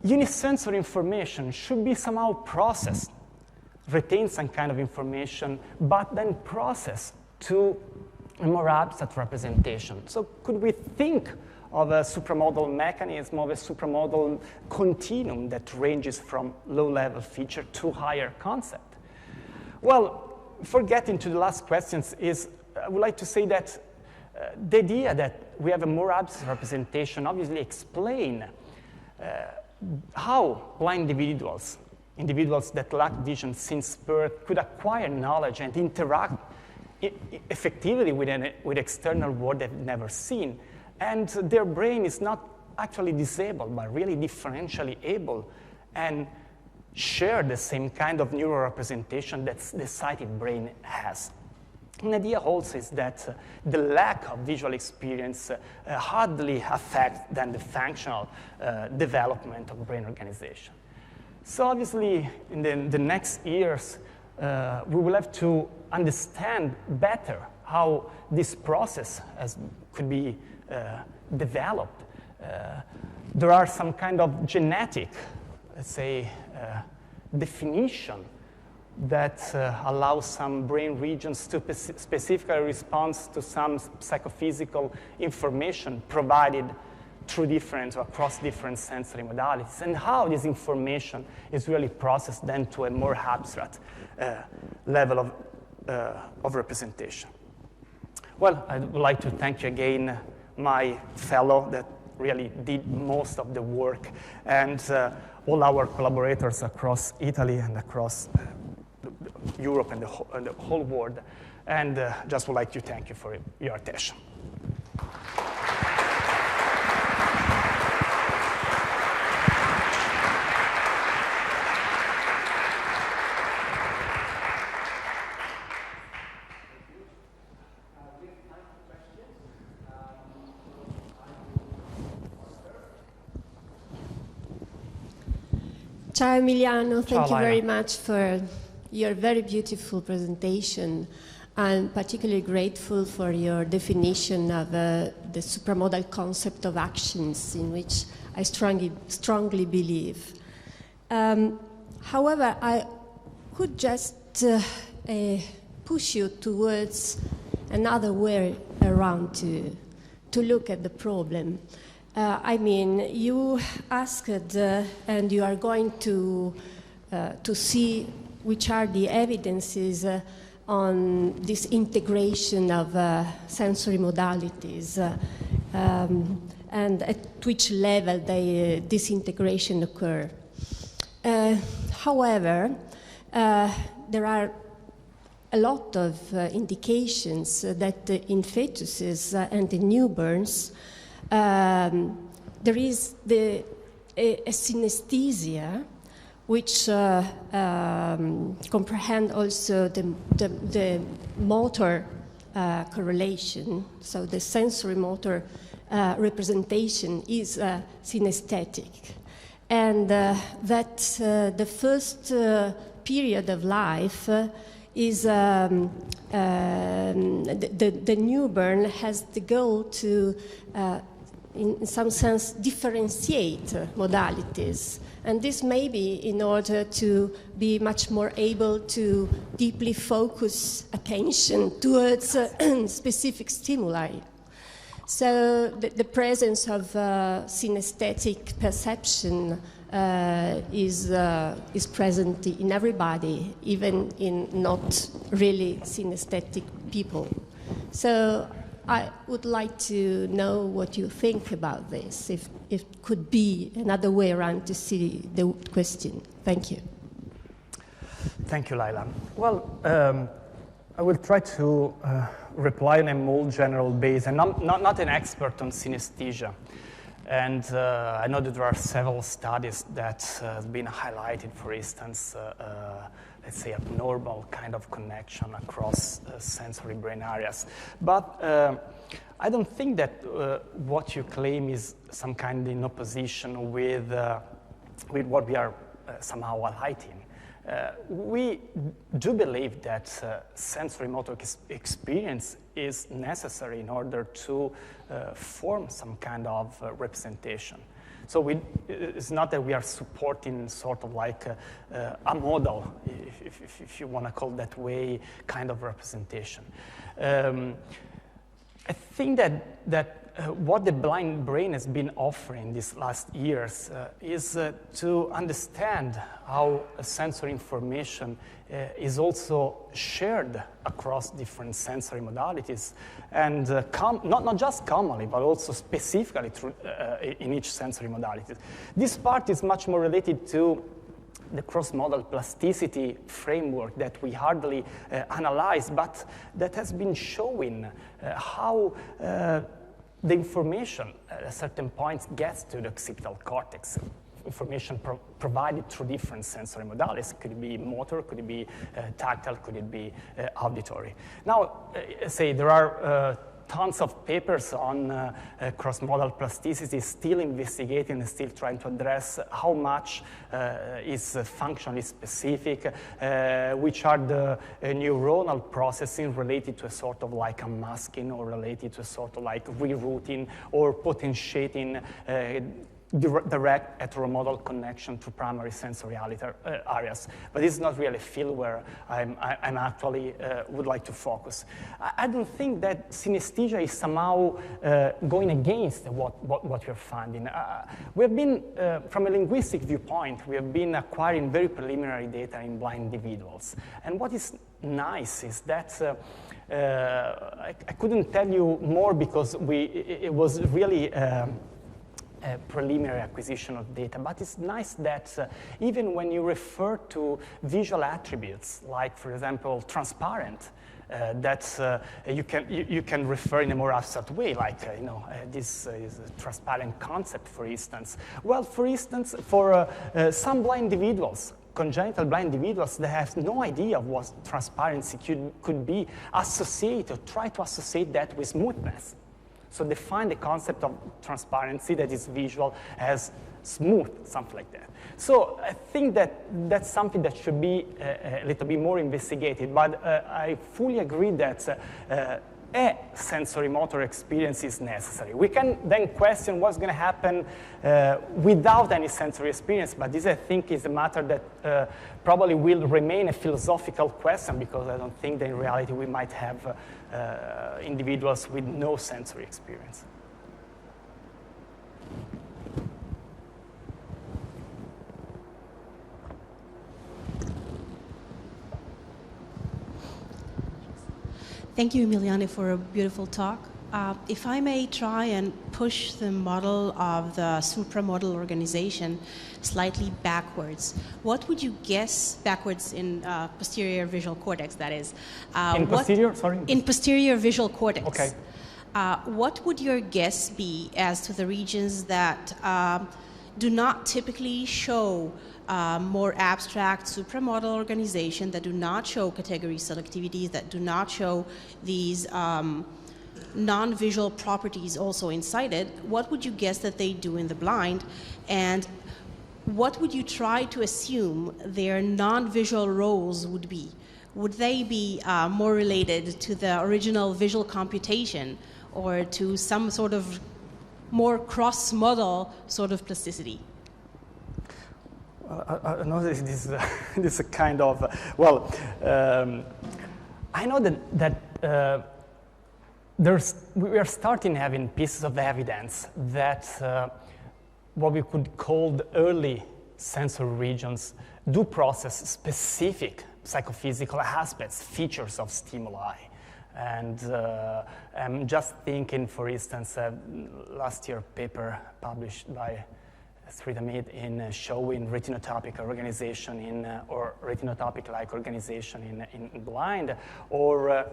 Unisensory information should be somehow processed, retain some kind of information, but then processed to a more abstract representation. So could we think of a supramodal mechanism, of a supramodal continuum that ranges from low-level feature to higher concept? Well, before getting to the last questions, I would like to say that the idea that we have a more abstract representation obviously explain how blind individuals that lack vision since birth could acquire knowledge and interact effectively with external world they've never seen. And their brain is not actually disabled, but really differentially able and share the same kind of neural representation that the sighted brain has. An idea also is that the lack of visual experience hardly affects then the functional development of brain organization. So obviously, in the next years, we will have to understand better how this process could be developed. There are some kind of genetic, let's say, definition that allows some brain regions to specifically respond to some psychophysical information provided through different or across different sensory modalities, and how this information is really processed then to a more abstract level of representation. Well, I would like to thank you again, my fellow that really did most of the work, and all our collaborators across Italy and across Europe and the whole world. And just would like to thank you for your attention. Ciao Emiliano, thank Ciao, you very much for your very beautiful presentation. I'm particularly grateful for your definition of the supramodal concept of actions, in which I strongly believe. However, I could just push you towards another way around to look at the problem. I mean, you asked, and you are going to see which are the evidences on this integration of sensory modalities, and at which level this integration occur. However, there are a lot of indications that in fetuses and in newborns, there is a synesthesia which comprehend also the motor correlation. So the sensory motor representation is synesthetic. And that the first period of life is the newborn has the goal to, in some sense, differentiate modalities. And this may be in order to be much more able to deeply focus attention towards specific stimuli. So the presence of synesthetic perception is present in everybody, even in not really synesthetic people. So I would like to know what you think about this, if it could be another way around to see the question. Thank you. Thank you, Laila. Well, I will try to reply on a more general base, and not an expert on synesthesia. And I know that there are several studies that have been highlighted, for instance, let's say abnormal kind of connection across sensory brain areas. But I don't think that what you claim is some kind in opposition with what we are somehow highlighting. We do believe that sensory motor experience is necessary in order to form some kind of representation. So it's not that we are supporting sort of like a model, if you want to call it that way, kind of representation. I think that what the blind brain has been offering these last years is to understand how sensory information is also shared across different sensory modalities, and not just commonly, but also specifically through, in each sensory modality. This part is much more related to the cross-modal plasticity framework that we hardly analyze, but that has been showing how the information at certain points gets to the occipital cortex. Information provided through different sensory modalities. Could it be motor, could it be tactile, could it be auditory? Now, say there are tons of papers on cross-modal plasticity, still investigating and still trying to address how much is functionally specific, which are the neuronal processing related to a sort of like a masking, or related to a sort of like rerouting or potentiating direct heteromodal connection to primary sensory areas. But this is not really a field where I'm actually would like to focus. I don't think that synesthesia is somehow going against what we're finding. We have been, from a linguistic viewpoint, we have been acquiring very preliminary data in blind individuals. And what is nice is that I couldn't tell you more because it was really a preliminary acquisition of data, but it's nice that even when you refer to visual attributes, like for example transparent, that you can refer in a more abstract way, like this is a transparent concept, for instance. Well, for instance, for some blind individuals, congenital blind individuals, they have no idea of what transparency could be, try to associate that with smoothness. So define the concept of transparency that is visual as smooth, something like that. So I think that that's something that should be a little bit more investigated, but I fully agree that a sensory motor experience is necessary. We can then question what's going to happen without any sensory experience, but this I think is a matter that probably will remain a philosophical question, because I don't think that in reality we might have individuals with no sensory experience. Thank you, Emiliano, for a beautiful talk. If I may try and push the model of the supramodal organization slightly backwards, what would you guess, backwards in posterior visual cortex, that is? In posterior, sorry? In posterior visual cortex. Okay. What would your guess be as to the regions that do not typically show more abstract supramodal organization, that do not show category selectivity, that do not show these non-visual properties also inside it? What would you guess that they do in the blind? And what would you try to assume their non-visual roles would be? Would they be more related to the original visual computation, or to some sort of more cross-modal sort of plasticity? I know this is a kind of, I know that we are starting having pieces of evidence that what we could call the early sensory regions do process specific psychophysical aspects, features of stimuli. And I'm just thinking, for instance, last year paper published by 3rd-8th in showing retinotopic organization or retinotopic-like organization in blind, or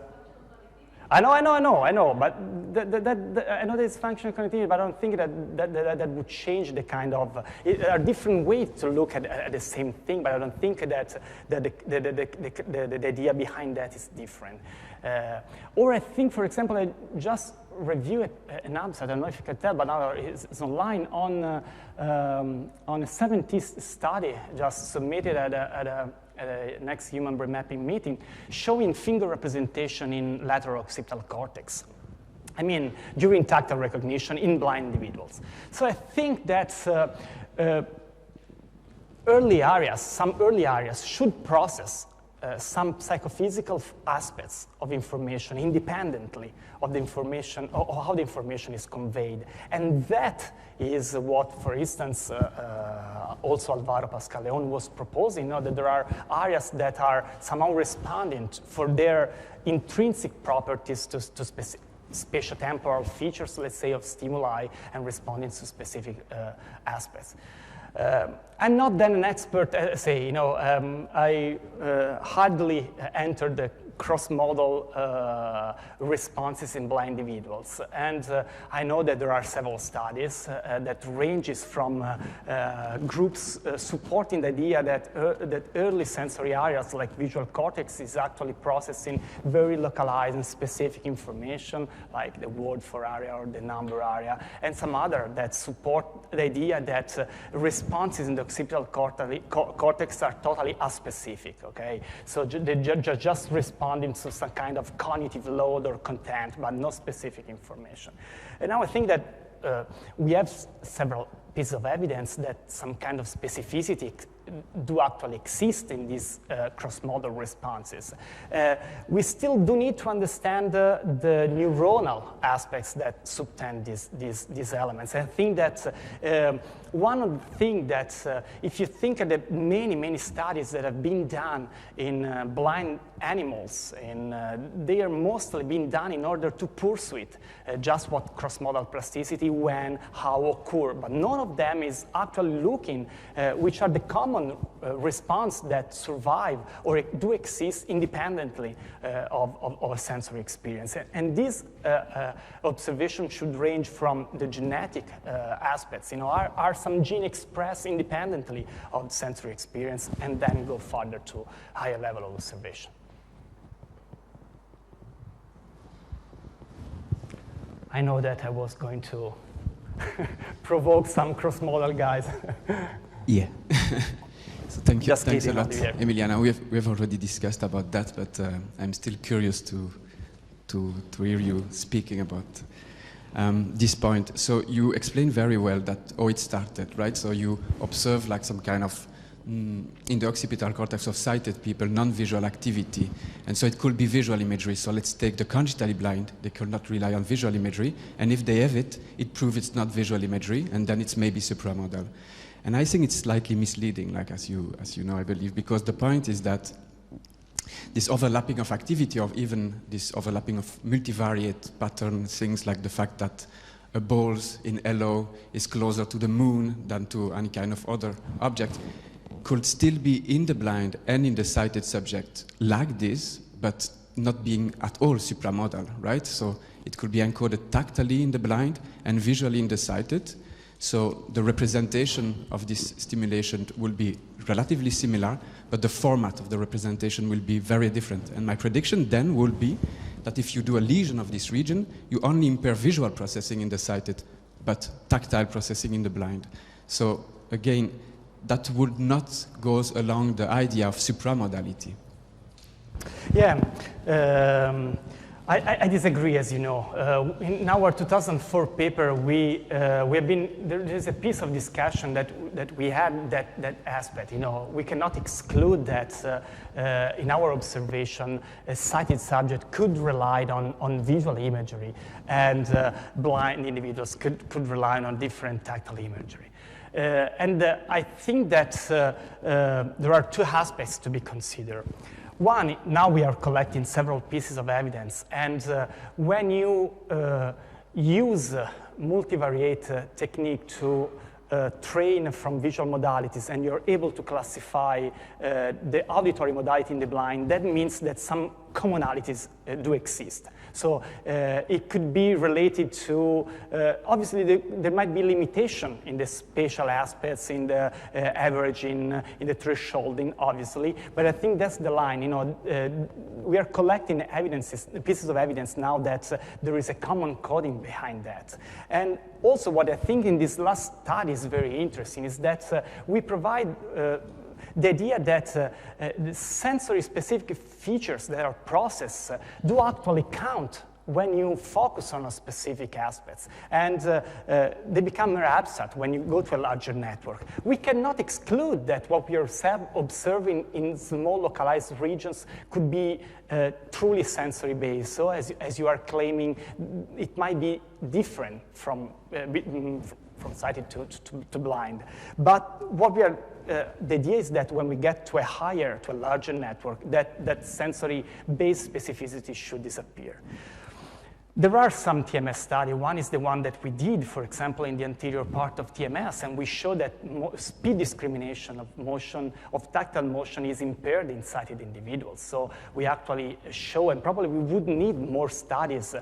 I know, but I know there's functional connectivity, but I don't think that would change the kind of. There are different ways to look at the same thing, but I don't think that the idea behind that is different. Or I think, for example, I just reviewed an abstract, I don't know if you can tell, but now it's online on a 70s study just submitted at a next human brain mapping meeting, showing finger representation in lateral occipital cortex. I mean, during tactile recognition in blind individuals. So I think that some early areas should process some psychophysical aspects of information independently of the information, or how the information is conveyed. And that is what, for instance, also Alvaro Pascal-León was proposing, that there are areas that are somehow responding for their intrinsic properties to specific spatiotemporal features, let's say, of stimuli, and responding to specific aspects. I'm not then an expert, I hardly entered the cross-modal responses in blind individuals. And I know that there are several studies that ranges from groups supporting the idea that early sensory areas like visual cortex is actually processing very localized and specific information, like the word for area or the number area, and some other that support the idea that responses in the occipital cortex are totally aspecific, okay? So they just responding to some kind of cognitive load or content, but no specific information. And now I think that we have several pieces of evidence that some kind of specificity do actually exist in these cross-modal responses. We still do need to understand the neuronal aspects that subtend these elements. I think that one of the things that, if you think of the many studies that have been done in blind animals, they are mostly being done in order to pursue just what cross-modal plasticity, when, how occur, but none of them is actually looking which are the common response that survive or do exist independently of a sensory experience. And this observation should range from the genetic aspects, are some genes expressed independently of sensory experience, and then go further to higher level of observation. I know that I was going to provoke some cross-modal guys. Yeah. So thanks a lot, Emiliana. We have already discussed about that, but I'm still curious to hear you speaking about this point. So you explained very well how it started, right? So you observe like some kind of in the occipital cortex of sighted people, non-visual activity. And so it could be visual imagery. So let's take the congenitally blind. They could not rely on visual imagery. And if they have it, it proves it's not visual imagery, and then it's maybe supramodal. And I think it's slightly misleading, like as you know, I believe, because the point is that this overlapping of activity, or even this overlapping of multivariate pattern things, like the fact that a ball in yellow is closer to the moon than to any kind of other object, could still be in the blind and in the sighted subject like this, but not being at all supramodal, right? So it could be encoded tactily in the blind and visually in the sighted. So the representation of this stimulation will be relatively similar, but the format of the representation will be very different. And my prediction then will be that if you do a lesion of this region, you only impair visual processing in the sighted, but tactile processing in the blind. So again, that would not go along the idea of supramodality. Yeah, I disagree, as you know. In our 2004 paper, there's a piece of discussion that we had that aspect. We cannot exclude that in our observation, a sighted subject could rely on visual imagery, and blind individuals could rely on different tactile imagery. And I think that there are two aspects to be considered. One, now we are collecting several pieces of evidence, and when you use multivariate technique to train from visual modalities and you're able to classify the auditory modality in the blind, that means that some commonalities do exist. So it could be related to, obviously there might be limitation in the spatial aspects, in the averaging, in the thresholding, obviously, but I think that's the line. We are collecting pieces of evidence now that there is a common coding behind that. And also what I think in this last study is very interesting is that we provide the idea that the sensory-specific features that are processed do actually count when you focus on a specific aspects. And they become more abstract when you go to a larger network. We cannot exclude that what we are observing in small localized regions could be truly sensory-based. So as you are claiming, it might be different from sighted to blind. But what we are the idea is that when we get to a larger network, that sensory-based specificity should disappear. There are some TMS studies. One is the one that we did, for example, in the anterior part of TMS, and we show that speed discrimination of motion, of tactile motion, is impaired in sighted individuals. So we actually show, and probably we would need more studies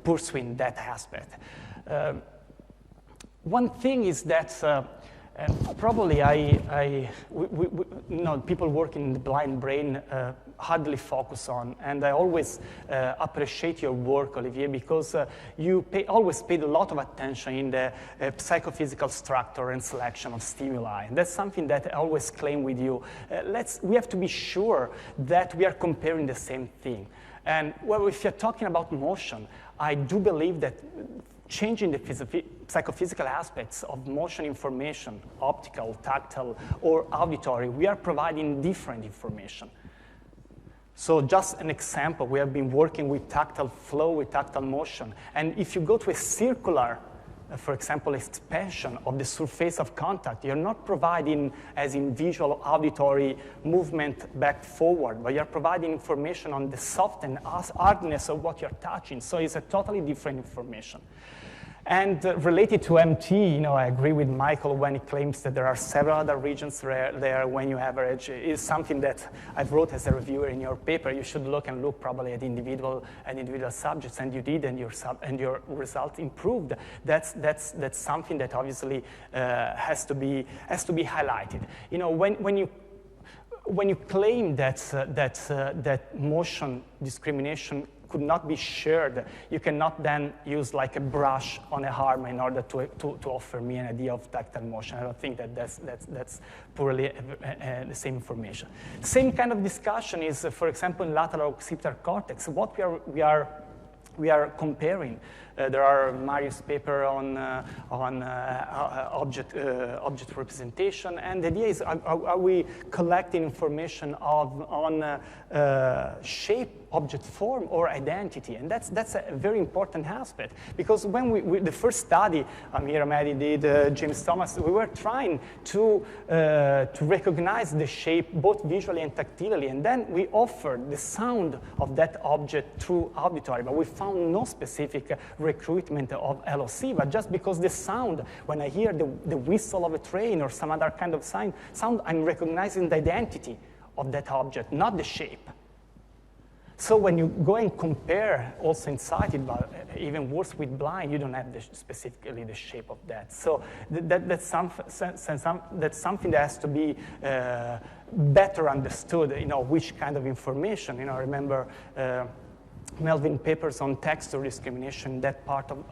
pursuing that aspect. One thing is that probably people working in the blind brain hardly focus on, and I always appreciate your work, Olivier, because you always paid a lot of attention in the psychophysical structure and selection of stimuli. And that's something that I always claim with you. We have to be sure that we are comparing the same thing. And well, if you're talking about motion, I do believe that changing the psychophysical aspects of motion information, optical, tactile, or auditory, we are providing different information. So just an example, we have been working with tactile flow, with tactile motion. And if you go to a circular, for example, expansion of the surface of contact, you're not providing, as in visual auditory movement back forward, but you're providing information on the soft and hardness of what you're touching. So it's a totally different information. And related to MT, I agree with Michael when he claims that there are several other regions there when you average. It's something that I wrote as a reviewer in your paper. You should look probably at individual subjects, and you did, and your result improved. That's something that obviously has to be highlighted. When you claim that motion discrimination could not be shared, you cannot then use like a brush on a arm in order to offer me an idea of tactile motion. I don't think that that's purely the same information. Same kind of discussion is, for example, in lateral occipital cortex. What we are comparing. There are Marius' paper on object representation, and the idea is, are we collecting information on shape, object form, or identity? And that's a very important aspect, because when the first study Amir Ahmedi did, James Thomas, we were trying to recognize the shape both visually and tactilely, and then we offered the sound of that object through auditory, but we found no specific recruitment of LOC, but just because the sound, when I hear the whistle of a train or some other kind of sound, I'm recognizing the identity of that object, not the shape. So when you go and compare also in sighted, but even worse with blind, you don't have specifically the shape of that. So that's something that has to be better understood, which kind of information. I remember Melvin papers on texture discrimination, that part of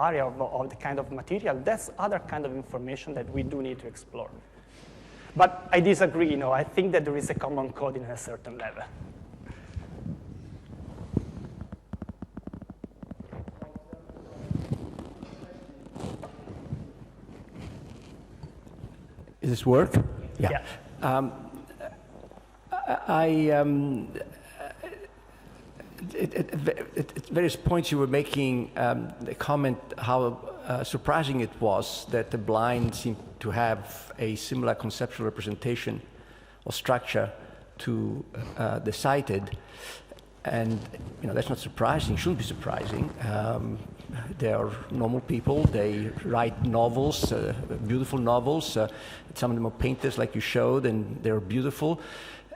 area of the kind of material. That's other kind of information that we do need to explore. But I disagree, I think that there is a common code in a certain level. Does this work? Yeah. At various points you were making the comment how surprising it was that the blind seemed to have a similar conceptual representation or structure to the sighted. And that's not surprising, shouldn't be surprising. They are normal people, they write novels, beautiful novels. Some of them are painters like you showed, and they're beautiful.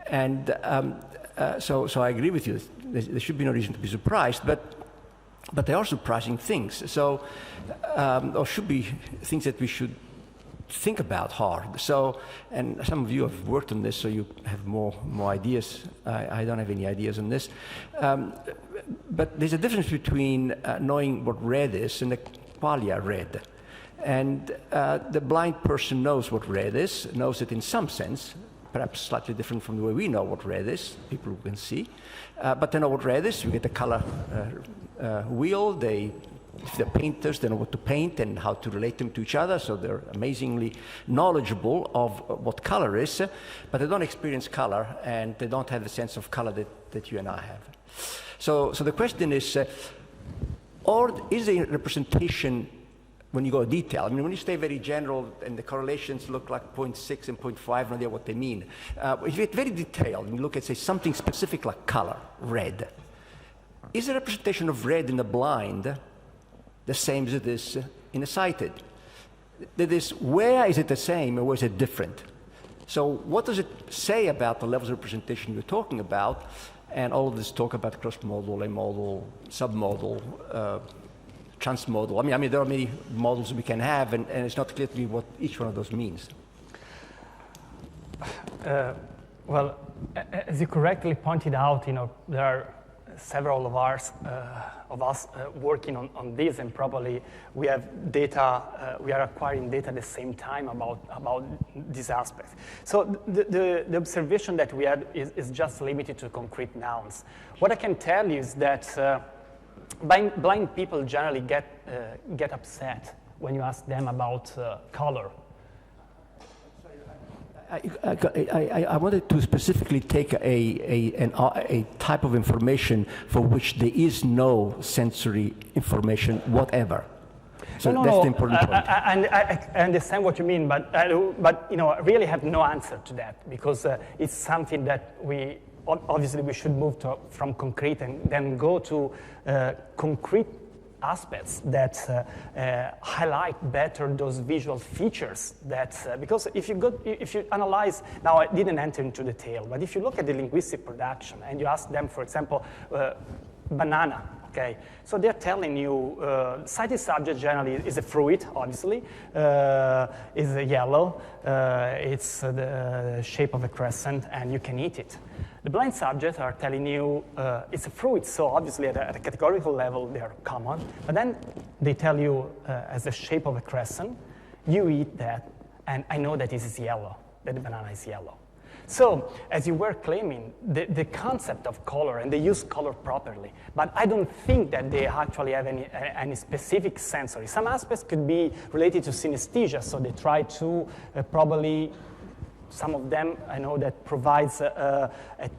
And so I agree with you, there should be no reason to be surprised, but they are surprising things. So, or should be things that we should think about hard. So, and some of you have worked on this, so you have more ideas. I don't have any ideas on this. But there's a difference between knowing what red is and the qualia red. And the blind person knows what red is, knows it in some sense, perhaps slightly different from the way we know what red is, people who can see. But they know what red is. You get the color wheel. If they're painters, they know what to paint and how to relate them to each other, so they're amazingly knowledgeable of what color is, but they don't experience color, and they don't have the sense of color that you and I have. So the question is, or is a representation, when you go detail, I mean, when you stay very general and the correlations look like 0.6 and 0.5, no idea what they mean. If you get very detailed and you look at, say, something specific like color, red, is a representation of red in the blind the same as it is in the sighted? That is, where is it the same or where is it different? So what does it say about the levels of representation you're talking about? And all of this talk about cross-modal, amodal, submodal, transmodal. I mean, there are many models we can have, and it's not clear to me what each one of those means. Well, as you correctly pointed out, there are several of us working on this, and probably we have data, we are acquiring data at the same time about these aspects. So the observation that we had is just limited to concrete nouns. What I can tell you is that blind people generally get upset when you ask them about color. I wanted to specifically take a type of information for which there is no sensory information whatever. So that's the important point. I understand what you mean, but I really have no answer to that, because it's something that obviously we should move from concrete and then go to concrete aspects that highlight better those visual features because if you analyze, now I didn't enter into detail, but if you look at the linguistic production and you ask them, for example, banana, okay, so they're telling you sighted subject generally is a fruit, obviously, is yellow, it's the shape of a crescent, and you can eat it. The blind subjects are telling you it's a fruit, so obviously at a categorical level they are common, but then they tell you as the shape of a crescent, you eat that, and I know that this is yellow, that the banana is yellow. So, as you were claiming, the concept of color, and they use color properly, but I don't think that they actually have any specific sensory. Some aspects could be related to synesthesia, so they try to probably, some of them I know that provides a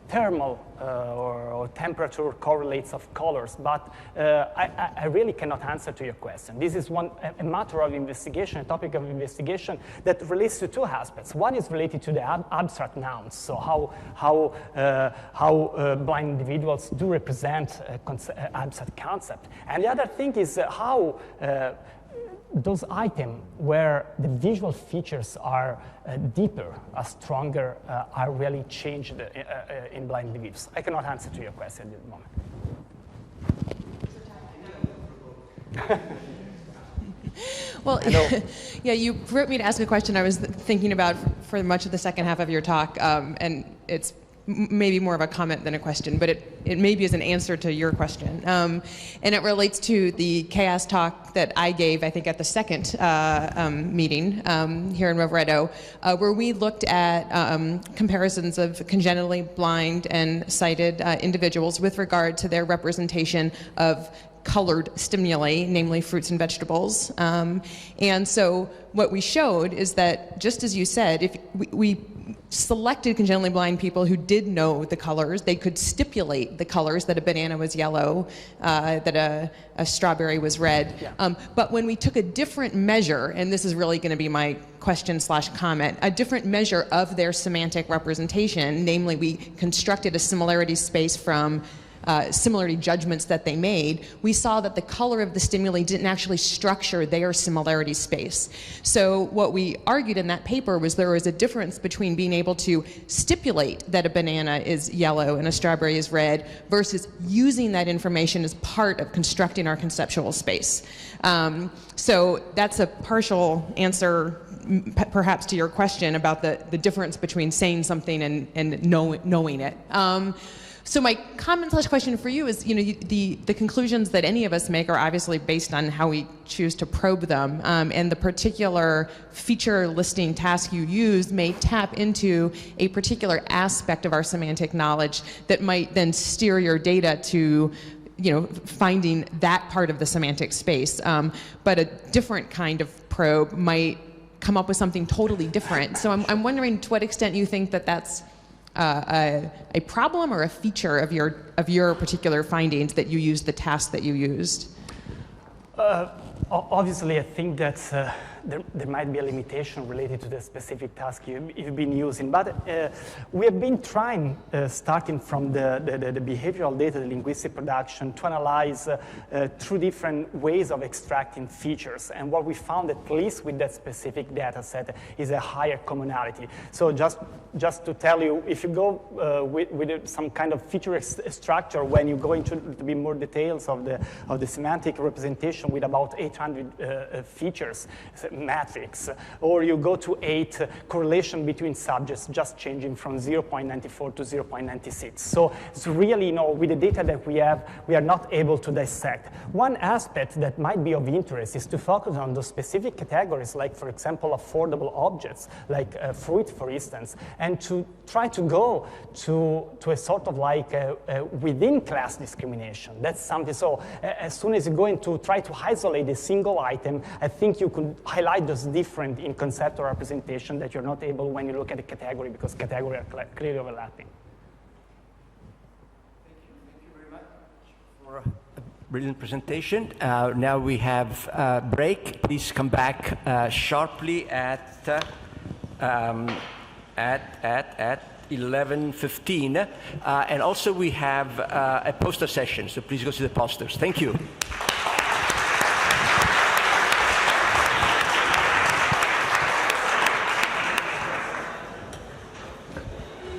thermal or temperature correlates of colors, but I really cannot answer to your question. This is a matter of investigation, a topic of investigation that relates to two aspects. One is related to the abstract nouns, so how blind individuals do represent abstract concept. And the other thing is how those items where the visual features are deeper, are stronger, are really changed in blind individuals. I cannot answer to your question at the moment. Well, yeah, you provoked me to ask a question I was thinking about for much of the second half of your talk, and it's maybe more of a comment than a question, but it maybe is an answer to your question. And it relates to the CAOS talk that I gave, I think, at the second meeting here in Rovereto, where we looked at comparisons of congenitally blind and sighted individuals with regard to their representation of colored stimuli, namely fruits and vegetables. And so what we showed is that, just as you said, if we selected congenitally blind people who did know the colors, they could stipulate the colors, that a banana was yellow, that a strawberry was red. Yeah. But when we took a different measure, and this is really going to be my question/comment, a different measure of their semantic representation, namely we constructed a similarity space from similarity judgments that they made, we saw that the color of the stimuli didn't actually structure their similarity space. So what we argued in that paper was there was a difference between being able to stipulate that a banana is yellow and a strawberry is red versus using that information as part of constructing our conceptual space. So that's a partial answer perhaps to your question about the difference between saying something and knowing it. So my comment/question for you is, the conclusions that any of us make are obviously based on how we choose to probe them, and the particular feature listing task you use may tap into a particular aspect of our semantic knowledge that might then steer your data to finding that part of the semantic space. But a different kind of probe might come up with something totally different. So I'm wondering to what extent you think that that's a problem or a feature of your particular findings that you used, the task that you used? Obviously, I think that there might be a limitation related to the specific task you've been using, but we have been trying, starting from the behavioral data, the linguistic production, to analyze through different ways of extracting features. And what we found, at least with that specific data set, is a higher commonality. So just to tell you, if you go with some kind of feature structure, when you go into to be more details of the semantic representation with about 800 features, matrix, or you go to 8 correlation between subjects, just changing from 0.94 to 0.96. So it's really, with the data that we have, we are not able to dissect. One aspect that might be of interest is to focus on those specific categories, like, for example, affordable objects, like fruit, for instance, and to try to go to a sort of like within class discrimination. That's something. So as soon as you're going to try to isolate a single item, I think you could highlight those different in conceptual representation that you're not able when you look at the category, because categories are clearly overlapping. Thank you very much for a brilliant presentation. Now we have a break. Please come back sharply at 11:15. And also we have a poster session, so please go see the posters. Thank you.